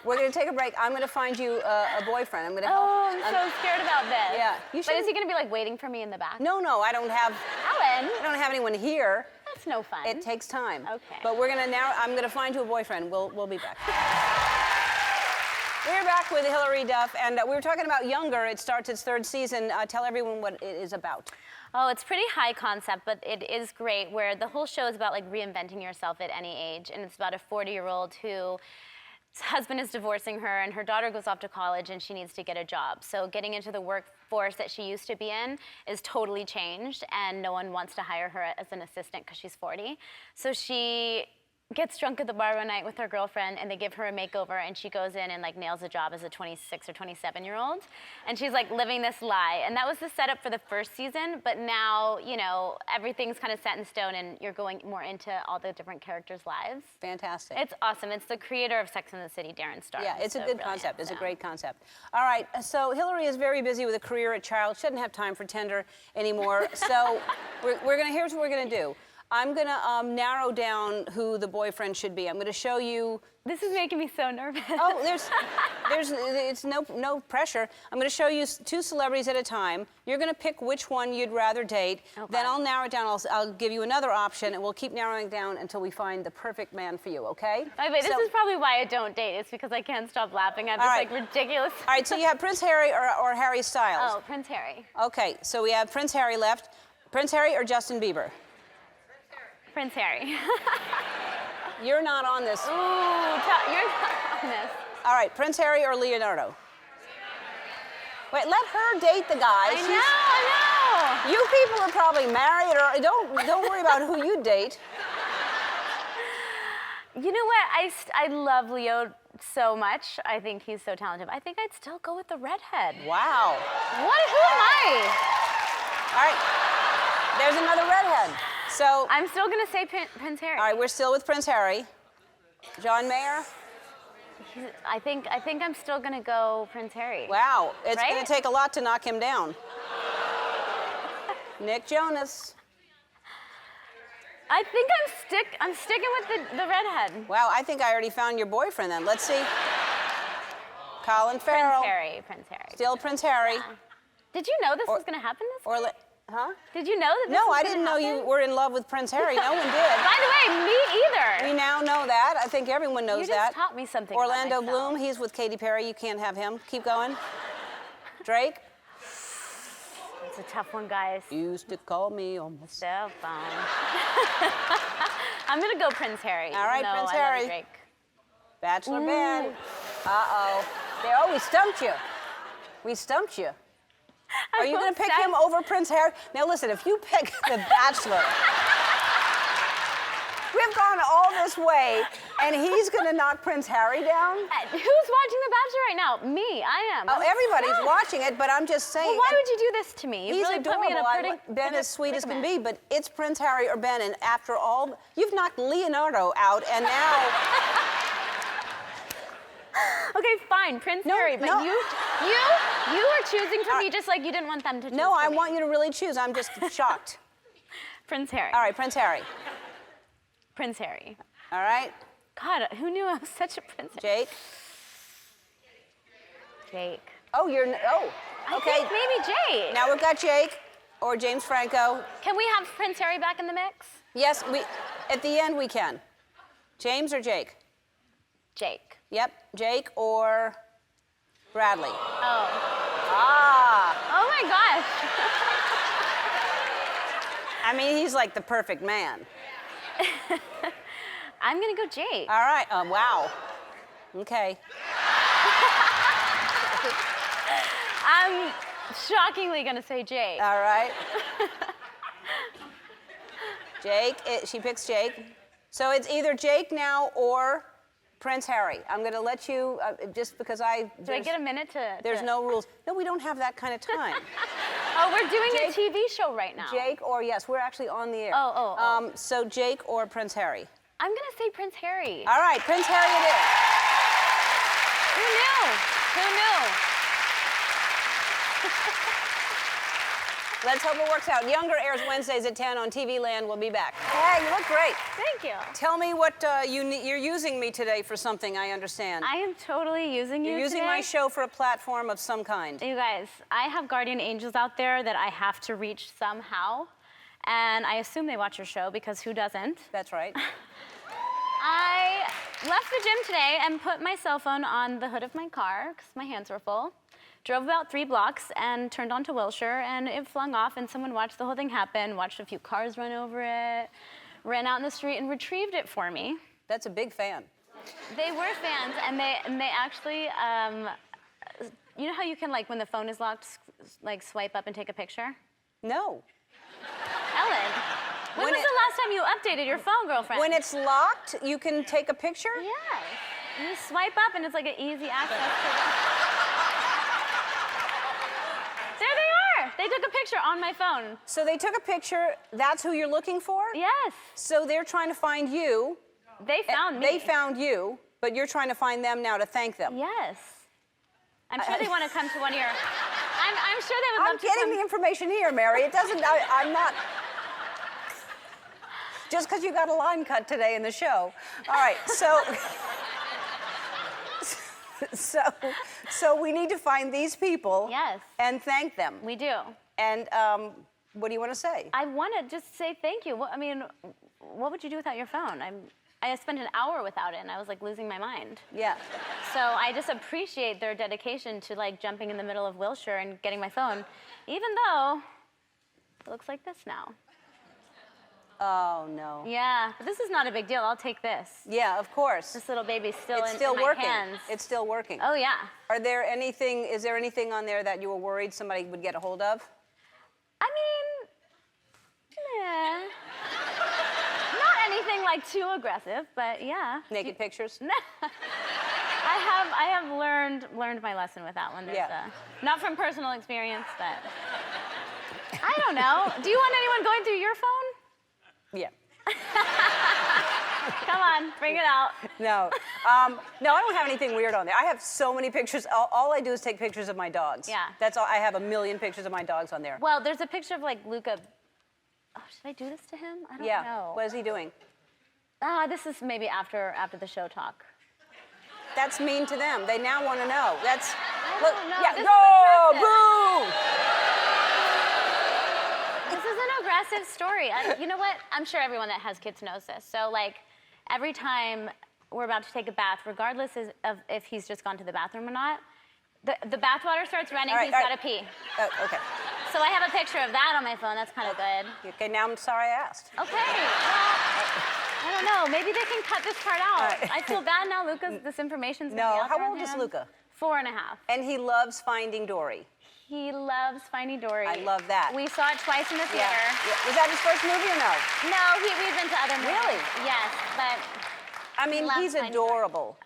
We're gonna take a break. I'm gonna find you a boyfriend. I'm gonna help. Oh, I'm so scared about this. Yeah. But is he gonna be, like, waiting for me in the back? No, I don't have... Ellen! I don't have anyone here. That's no fun. It takes time. Okay. But I'm gonna find you a boyfriend. We'll be back. We're back with Hilary Duff, and we were talking about Younger. It starts its 3rd season. Tell everyone what it is about. Oh, it's pretty high concept, but it is great, where the whole show is about like reinventing yourself at any age, and it's about a 40-year-old whose husband is divorcing her, and her daughter goes off to college, and she needs to get a job. So getting into the workforce that she used to be in is totally changed, and no one wants to hire her as an assistant because she's 40. So she gets drunk at the bar one night with her girlfriend, and they give her a makeover, and she goes in and like nails a job as a 26 or 27-year-old, and she's like living this lie. And that was the setup for the 1st season, but now, you know, everything's kind of set in stone, and you're going more into all the different characters' lives. Fantastic. It's awesome. It's the creator of Sex and the City, Darren Star. Yeah, it's a good concept. It's so. a great concept. All right, so Hilary is very busy with a career at Child. She doesn't have time for Tinder anymore. So here's what we're gonna do. I'm gonna narrow down who the boyfriend should be. I'm gonna show you. This is making me so nervous. Oh, it's no pressure. I'm gonna show you 2 celebrities at a time. You're gonna pick which one you'd rather date. Okay. Then I'll narrow it down. I'll give you another option, and we'll keep narrowing it down until we find the perfect man for you. Okay? By the way, this is probably why I don't date. It's because I can't stop laughing at this like ridiculous. All right. So you have Prince Harry or Harry Styles. Oh, Prince Harry. Okay. So we have Prince Harry left. Prince Harry or Justin Bieber? Prince Harry. You're not on this. Ooh, you're not on this. All right, Prince Harry or Leonardo? Wait, let her date the guy. I know. You people are probably married, or don't worry about who you date. You know what? I love Leo so much. I think he's so talented. I think I'd still go with the redhead. Wow. Who am I? All right, there's another redhead. So I'm still gonna say Prince Harry. All right, we're still with Prince Harry. John Mayer? I think I'm still gonna go Prince Harry. Wow, it's right? gonna take a lot to knock him down. Nick Jonas. I think I'm sticking with the redhead. Wow, I think I already found your boyfriend then. Let's see. Colin Farrell. Prince Harry. Still Prince Harry. Yeah. Did you know this was gonna happen this week? Huh? Did you know that this No, was I gonna didn't know you happen? were in love with Prince Harry. No one did. By the way, me either. We now know that. I think everyone knows You that. just taught me something Orlando about myself. Bloom, he's with Katy Perry. You can't have him. Keep going. Drake? It's a tough one, guys. Used to call me on my Cell phone. I'm gonna go Prince Harry. All right, even though Prince I love Harry. Drake. Bachelor ban. Uh-oh. We stumped you. We stumped you. Are you going to pick him over Prince Harry? Now listen, if you pick The Bachelor, we've gone all this way, and he's going to knock Prince Harry down? Who's watching The Bachelor right now? Me. I am. Oh, everybody's watching it, but I'm just saying. Well, why would you do this to me? You He's really adorable. put me in a Ben is sweet as can predicament. be, but it's Prince Harry or Ben, and after all, you've knocked Leonardo out, and now... Okay, fine, Prince Harry, but no. you are choosing for me just like you didn't want them to choose No, for I me. want you to really choose. I'm just shocked. Prince Harry. All right, Prince Harry. Prince Harry. All right, God, who knew I was such a Prince Harry? Jake. Jake. Oh, I okay. think maybe Jake. Now we've got Jake or James Franco. Can we have Prince Harry back in the mix? Yes, at the end we can. James or Jake? Jake. Yep, Jake or Bradley. Oh. Ah. Oh my gosh. I mean, he's like the perfect man. I'm gonna go Jake. All right, wow. Okay. I'm shockingly gonna say Jake. All right. Jake, she picks Jake. So it's either Jake now or Prince Harry. I'm going to let you, just because Do I get a minute to... There's no rules. No, we don't have that kind of time. Oh, we're doing Jake, a TV show right now. Jake or, yes, we're actually on the air. Oh. So Jake or Prince Harry? I'm gonna say Prince Harry. All right, Prince Harry it is. Who knew? Who knew? Let's hope it works out. Younger airs Wednesdays at 10 on TV Land. We'll be back. Hey, you look great. Thank you. Tell me what you're using me today for something, I understand. I am totally using you You're using today. my show for a platform of some kind. You guys, I have guardian angels out there that I have to reach somehow. And I assume they watch your show because who doesn't? That's right. I left the gym today and put my cell phone on the hood of my car because my hands were full. Drove about 3 blocks and turned onto Wilshire, and it flung off, and someone watched the whole thing happen, watched a few cars run over it, ran out in the street and retrieved it for me. That's a big fan. They were fans, and they actually, you know how you can, like, when the phone is locked, like, swipe up and take a picture? No. Ellen, when was the last time you updated your phone, girlfriend? When it's locked, you can take a picture? Yes. You swipe up, and it's like an easy access to the... There they are. They took a picture on my phone. So they took a picture. That's who you're looking for? Yes. So they're trying to find you. They found me. They found you, but you're trying to find them now to thank them. Yes. I'm sure they want to come to one of your... I'm sure they would love I'm to getting come... the information here, Mary. It doesn't... I'm not... Just because you got a line cut today in the show. All right, so... So we need to find these people. Yes. And thank them. We do. And what do you want to say? I want to just say thank you. I mean, what would you do without your phone? I spent an hour without it, and I was like losing my mind. Yeah. So I just appreciate their dedication to like jumping in the middle of Wilshire and getting my phone, even though it looks like this now. Oh, no. Yeah, but this is not a big deal. I'll take this. Yeah, of course. This little baby's still It's in still my working. hands. It's still working. Oh, yeah. Is there anything on there that you were worried somebody would get a hold of? I mean, not anything like too aggressive, but yeah. Naked pictures? I have learned my lesson with that one. Not from personal experience, but I don't know. Do you want anyone going through your phone? Yeah. Come on, bring it out. No. No, I don't have anything weird on there. I have so many pictures. All I do is take pictures of my dogs. Yeah. That's all. I have a million pictures of my dogs on there. Well, there's a picture of like Luca. Oh, should I do this to him? I don't know. What is he doing? This is maybe after the show talk. That's mean to them. They now want to know. That's. Look. No, Yeah. this Go! is Boo! This is an aggressive story. You know what? I'm sure everyone that has kids knows this. So, like, every time we're about to take a bath, regardless of if he's just gone to the bathroom or not, the bathwater starts running, he's got to pee. Okay. So I have a picture of that on my phone. That's kind of good. Okay, now I'm sorry I asked. Okay. Well, I don't know. Maybe they can cut this part out. I feel bad now, Luca's. This information's gonna be No, out how there on old is him. Luca? 4.5. And he loves Finding Dory. He loves Finding Dory. I love that. We saw it twice in the theater. Yeah. Was that his first movie or no? No, we've been to other movies. Really? Yes, but I mean, loves he's Finding Dory. adorable.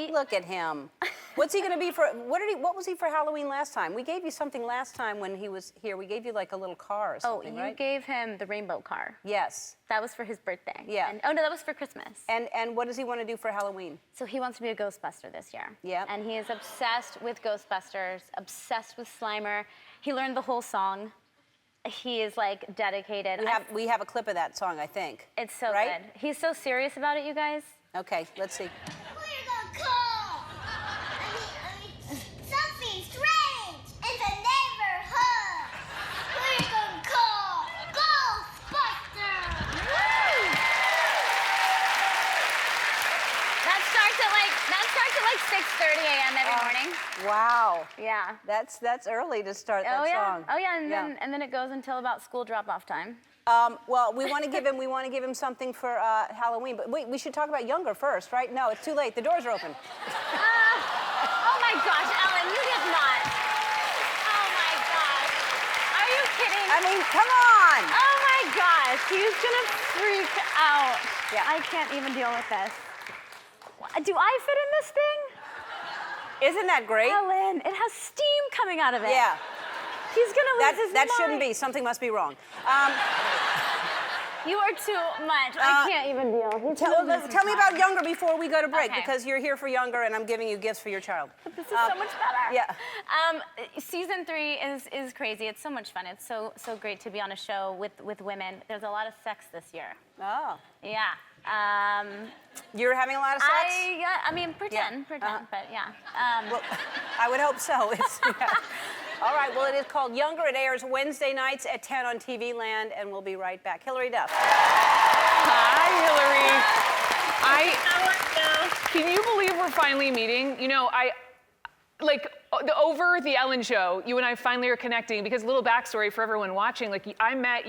Look at him. What's he gonna be for? What was he for Halloween last time? We gave you something last time when he was here. We gave you like a little car or oh, something, you right? gave him the rainbow car. Yes. That was for his birthday. Yeah. And, oh no, that was for Christmas. And what does he want to do for Halloween? So he wants to be a Ghostbuster this year. Yep. And he is obsessed with Ghostbusters, obsessed with Slimer. He learned the whole song. He is like dedicated. We have a clip of that song, I think. It's so right? good. He's so serious about it, you guys. Okay, let's see. We're gonna call. Something strange in the neighborhood. We're gonna call Ghostbusters. That starts at like 6:30 a.m. every morning. Wow. Yeah. That's early to start that yeah. song. Oh yeah, and then it goes until about school drop-off time. Well, we want to give him something for Halloween, but wait, we should talk about Younger first, right? No, it's too late. The doors are open. Oh my gosh, Ellen, you did not. Oh my gosh. Are you kidding? I mean, come on. Oh my gosh, he's gonna freak out. Yeah. I can't even deal with this. Do I fit in this thing? Isn't that great? Ellen, it has steam coming out of it. Yeah. He's gonna lose his That mind. shouldn't be. Something must be wrong. You are too much. I can't even deal. He's gonna lose his Tell me mind. about Younger before we go to break, Okay. because you're here for Younger, and I'm giving you gifts for your child. This is so much better. Yeah. Season 3 is crazy. It's so much fun. It's so great to be on a show with women. There's a lot of sex this year. Oh. Yeah. You're having a lot of sex? I mean, pretend, but yeah. Well, I would hope so. Yeah. All right, well, it is called Younger. It airs Wednesday nights at 10 on TV Land, and we'll be right back. Hilary Duff. Hi, Hilary. Can you believe we're finally meeting? You know, over the Ellen Show, you and I finally are connecting, because a little backstory for everyone watching, like, I met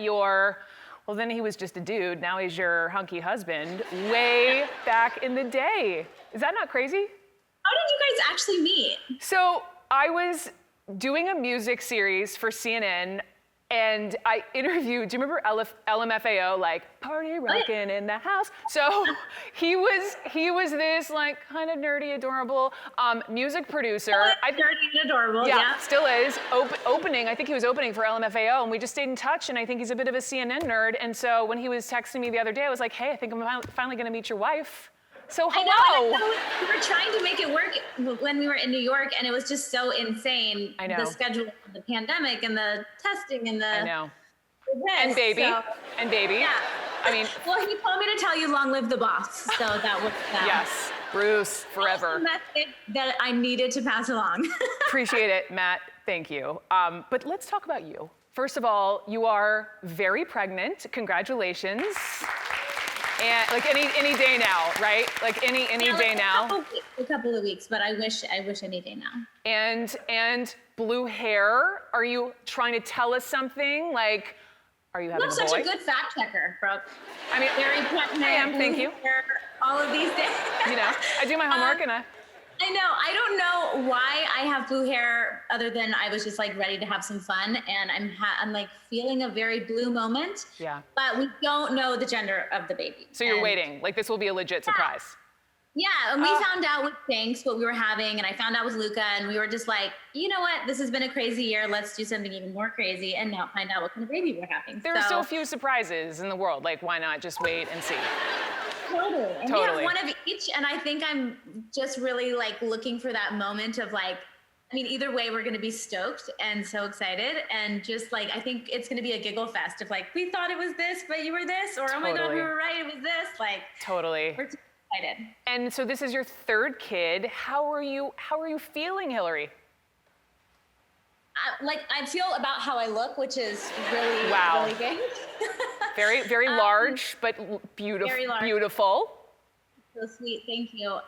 well, then he was just a dude, now he's your hunky husband, way back in the day. Is that not crazy? How did you guys actually meet? So I was doing a music series for CNN, and I interviewed, do you remember LMFAO, like, party rockin' in the house? So he was this, like, kind of nerdy, adorable music producer. Nerdy and adorable, yeah. Still is. Opening, I think he was opening for LMFAO, and we just stayed in touch, and I think he's a bit of a CNN nerd, and so when he was texting me the other day, I was like, hey, I think I'm finally gonna meet your wife. So hello. I know. We were trying to make it work when we were in New York, and it was just so insane. I know. The schedule of the pandemic and the testing and the I know. events, And baby. so- And baby. Yeah. I mean, Well, he told me to tell you, long live the boss. So that was yes, Bruce, forever. the message that I needed to pass along. Appreciate it, Matt. Thank you. But let's talk about you. First of all, you are very pregnant. Congratulations. And like any day now, right? Like any Yeah, day now. A couple of weeks, but I wish any day now. And blue hair. Are you trying to tell us something? Like, are you having I'm a such boy? a good fact checker, bro. I mean, Very pregnant. I am, thank you. All of these things. You know, I do my homework and I know. I don't know why I have blue hair, other than I was just like ready to have some fun, and I'm like feeling a very blue moment. Yeah. But we don't know the gender of the baby. so you're And- waiting. Like this will be a legit surprise. Yeah, and we found out with Thanks what we were having, and I found out with Luca, and we were just like, you know what? This has been a crazy year. Let's do something even more crazy, and now find out what kind of baby we're having. There are so few surprises in the world. Like, why not just wait and see? Totally. And Totally. we have one of each, and I think I'm just really like looking for that moment of like, I mean, either way, we're gonna be stoked and so excited, and just like, I think it's gonna be a giggle fest of like, we thought it was this, but you were this, or oh my God, Totally. we were right, it was this. Like, Totally. we're too excited. And so this is your third kid. How are you feeling, Hilary? I feel about how I look, which is really, Wow. really big. Very, very large, but beautiful. very large. Beautiful. So sweet, thank you.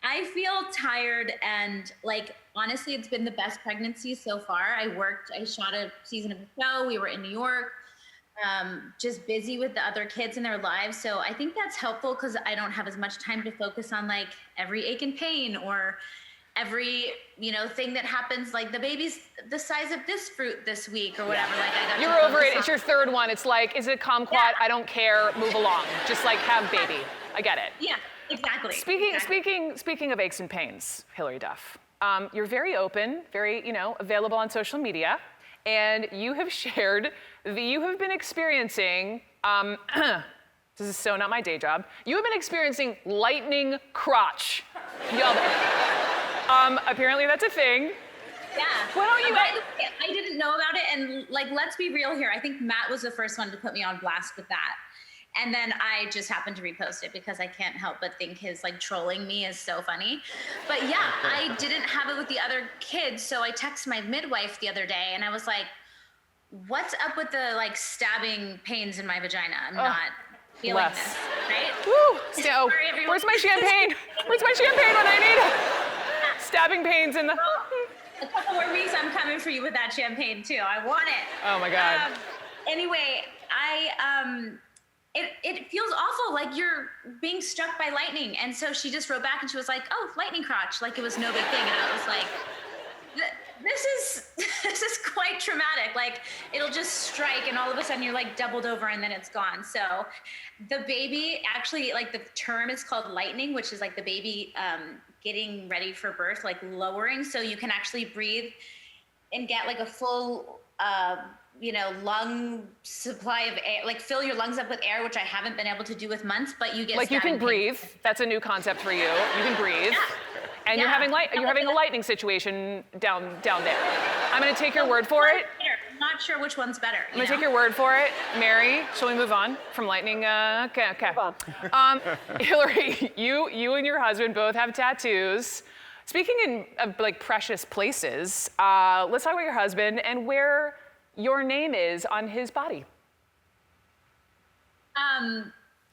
I feel tired and like, honestly, it's been the best pregnancy so far. I shot a season of the show. We were in New York, just busy with the other kids in their lives. So I think that's helpful because I don't have as much time to focus on like every ache and pain or every, thing that happens, like the baby's the size of this fruit this week or whatever. Like I got You're over it. It's your third one. It's like, is it kumquat? Yeah. I don't care. Move along. Just like have baby. I get it. Yeah, exactly. Speaking of aches and pains, Hilary Duff, you're very open, very available on social media, and you have shared that you have been experiencing. This is so not my day job. You have been experiencing lightning crotch. Y'all. Apparently that's a thing. Yeah. Why don't you? I didn't know about it, and like, let's be real here. I think Matt was the first one to put me on blast with that. And then I just happened to repost it because I can't help but think his like trolling me is so funny. But yeah, I didn't have it with the other kids. So I texted my midwife the other day and I was like, what's up with the like stabbing pains in my vagina? I'm not feeling this, right? Woo! Sorry, everyone. Where's my champagne? Where's my champagne when I need it? Stabbing pains in the... A couple more weeks, I'm coming for you with that champagne too. I want it. Oh my God. Anyway, it feels awful, like you're being struck by lightning. And so she just wrote back and she was like, oh, lightning crotch, like it was no big thing. And I was like, this is quite traumatic. Like it'll just strike and all of a sudden you're like doubled over and then it's gone. So the baby actually, like the term is called lightning, which is like the baby getting ready for birth, like lowering. So you can actually breathe and get like a full, lung supply of air, like fill your lungs up with air, which I haven't been able to do with months, but you get like you can stabbing breathe. pains. That's a new concept for you. You can breathe. Yeah. And Yeah. you're having a lightning situation down there. I'm gonna take your word for it. I'm not sure which one's better. I'm gonna take your word for it. Mary, shall we move on from lightning? Okay. Move on. Hilary, you and your husband both have tattoos. Speaking of like precious places, let's talk about your husband and where your name is on his body.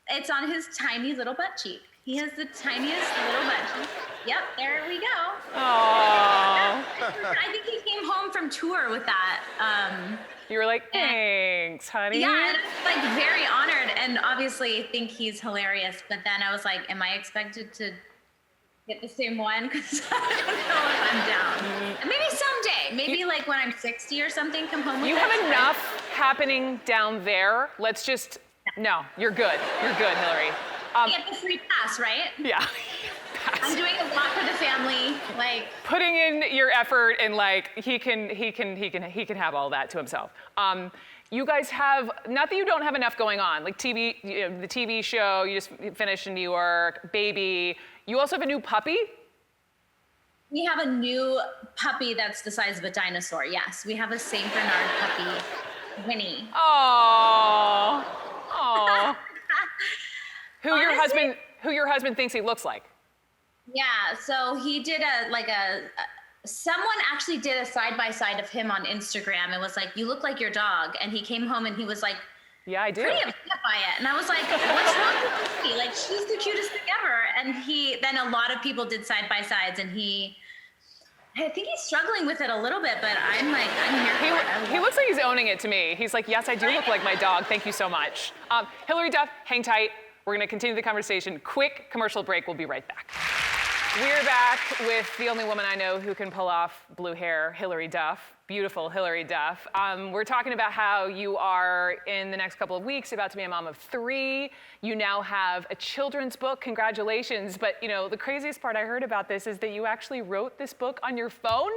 It's on his tiny little butt cheek. He has the tiniest little butt cheek. Yep, there we go. Aww. I think he came home from tour with that. You were like, thanks, honey. Yeah, and I was like very honored and obviously think he's hilarious. But then I was like, am I expected to get the same one? Because I don't know if I'm down. And maybe someday, maybe like when I'm 60 or something, come home with You us, have but- enough happening down there. Let's just, no, you're good. You're good, Hilary. Get the free pass, right? Yeah. I'm doing a lot for the family. Like, Putting in your effort and like he can have all that to himself. You guys have, not that you don't have enough going on, like TV, the TV show you just finished in New York, baby. You also have a new puppy? we have a new puppy that's the size of a dinosaur. Yes, we have a Saint Bernard puppy, Winnie. Oh. Oh. Who Honestly- your husband thinks he looks like? Yeah, so he did someone actually did a side-by-side of him on Instagram and was like, you look like your dog. And he came home and he was like, Yeah, I do. pretty upset by it. And I was like, what's wrong with me? Like, she's the cutest thing ever. And then a lot of people did side-by-sides and I think he's struggling with it a little bit, but I'm here for it. He looks like he's owning it to me. He's like, yes, I do look like my dog. Thank you so much. Hilary Duff, hang tight. We're going to continue the conversation. Quick commercial break. We'll be right back. We're back with the only woman I know who can pull off blue hair, Hilary Duff. Beautiful Hilary Duff. We're talking about how you are, in the next couple of weeks, about to be a mom of 3. You now have a children's book. Congratulations. But, the craziest part I heard about this is that you actually wrote this book on your phone?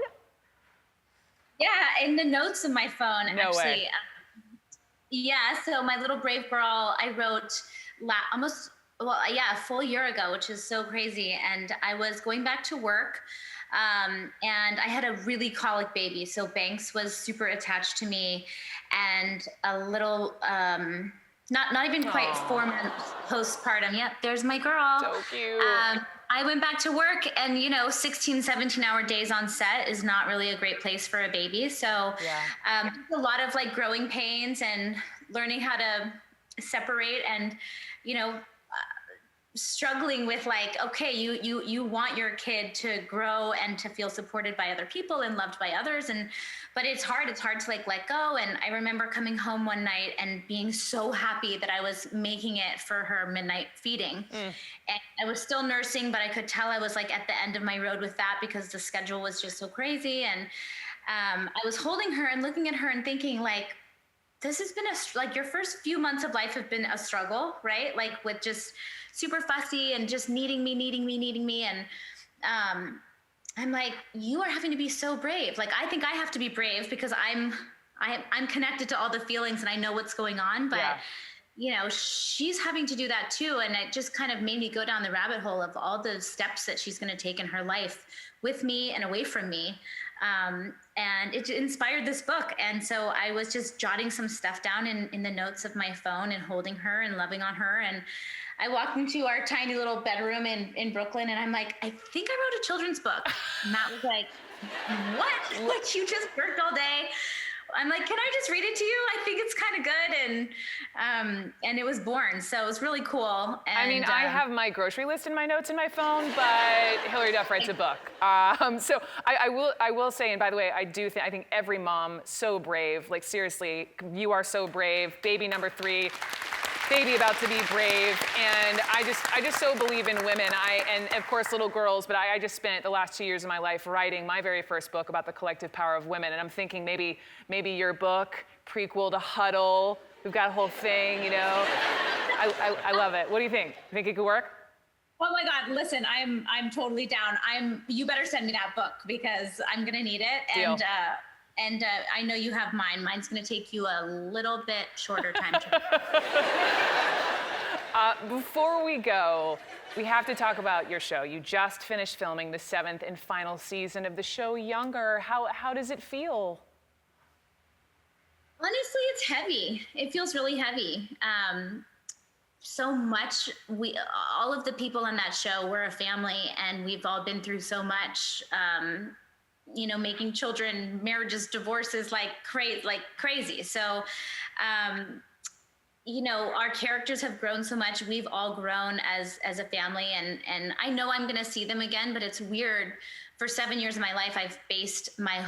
Yeah, in the notes of my phone, No actually. way. Yeah, so my little brave girl, I wrote a full year ago, which is so crazy. And I was going back to work, and I had a really colic baby. So Banks was super attached to me, and a little, not even quite 4 months postpartum. Yep, there's my girl. So cute. I went back to work and, 16, 17-hour days on set is not really a great place for a baby. So a lot of growing pains and learning how to separate and, struggling with like, okay, you want your kid to grow and to feel supported by other people and loved by others, but it's hard to like let go. And I remember coming home one night and being so happy that I was making it for her midnight feeding. And I was still nursing, but I could tell I was like at the end of my road with that because the schedule was just so crazy. And I was holding her and looking at her and thinking like, this has been like your first few months of life have been a struggle, right? Like with just super fussy and just needing me. And I'm like, you are having to be so brave. Like, I think I have to be brave because I'm connected to all the feelings and I know what's going on, but you know, she's having to do that too. And it just kind of made me go down the rabbit hole of all the steps that she's going to take in her life with me and away from me. And it inspired this book. And so I was just jotting some stuff down in the notes of my phone and holding her and loving on her. And I walked into our tiny little bedroom in Brooklyn and I'm like, I think I wrote a children's book. And Matt was like, what? Like, you just worked all day? I'm like, can I just read it to you? I think it's kind of good. And it was born. So it was really cool. And, I mean, I have my grocery list in my notes in my phone, but Hilary Duff writes a book. So I will say, and by the way, I think every mom, so brave. Like, seriously, you are so brave. Baby number 3. Baby about to be brave, and I just so believe in women. And of course little girls, but I just spent the last 2 years of my life writing my very first book about the collective power of women. And I'm thinking maybe your book, prequel to Huddle, we've got a whole thing, you know. I love it. What do you think? You think it could work? Oh my God! Listen, I'm totally down. You better send me that book because I'm gonna need it. Deal. And I know you have mine. Mine's going to take you a little bit shorter time to Before we go, we have to talk about your show. You just finished filming the 7th and final season of the show Younger. How does it feel? Honestly, it's heavy. It feels really heavy. So much, all of the people on that show, we're a family and we've all been through so much. You know, making children, marriages, divorces, like crazy. So, you know, our characters have grown so much. We've all grown as a family, and I know I'm going to see them again, but it's weird. For 7 years of my life, I've based my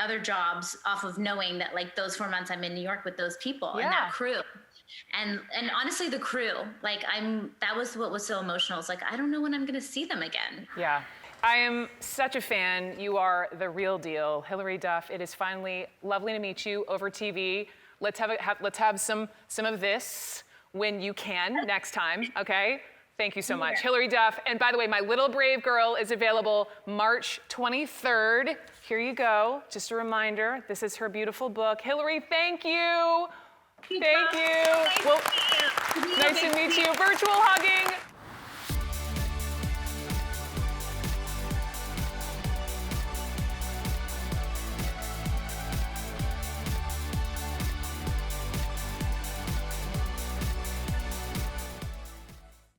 other jobs off of knowing that like those 4 months I'm in New York with those people and that crew. And honestly, the crew, like that was what was so emotional. It's like, I don't know when I'm going to see them again. Yeah. I am such a fan. You are the real deal. Hilary Duff, it is finally lovely to meet you over TV. Let's have some of this when you can next time, okay? Thank you so much. Hilary Duff, and by the way, My Little Brave Girl is available March 23rd. Here you go. Just a reminder, this is her beautiful book. Hilary, thank you. Thank you. Well, nice to meet you. Virtual hugging.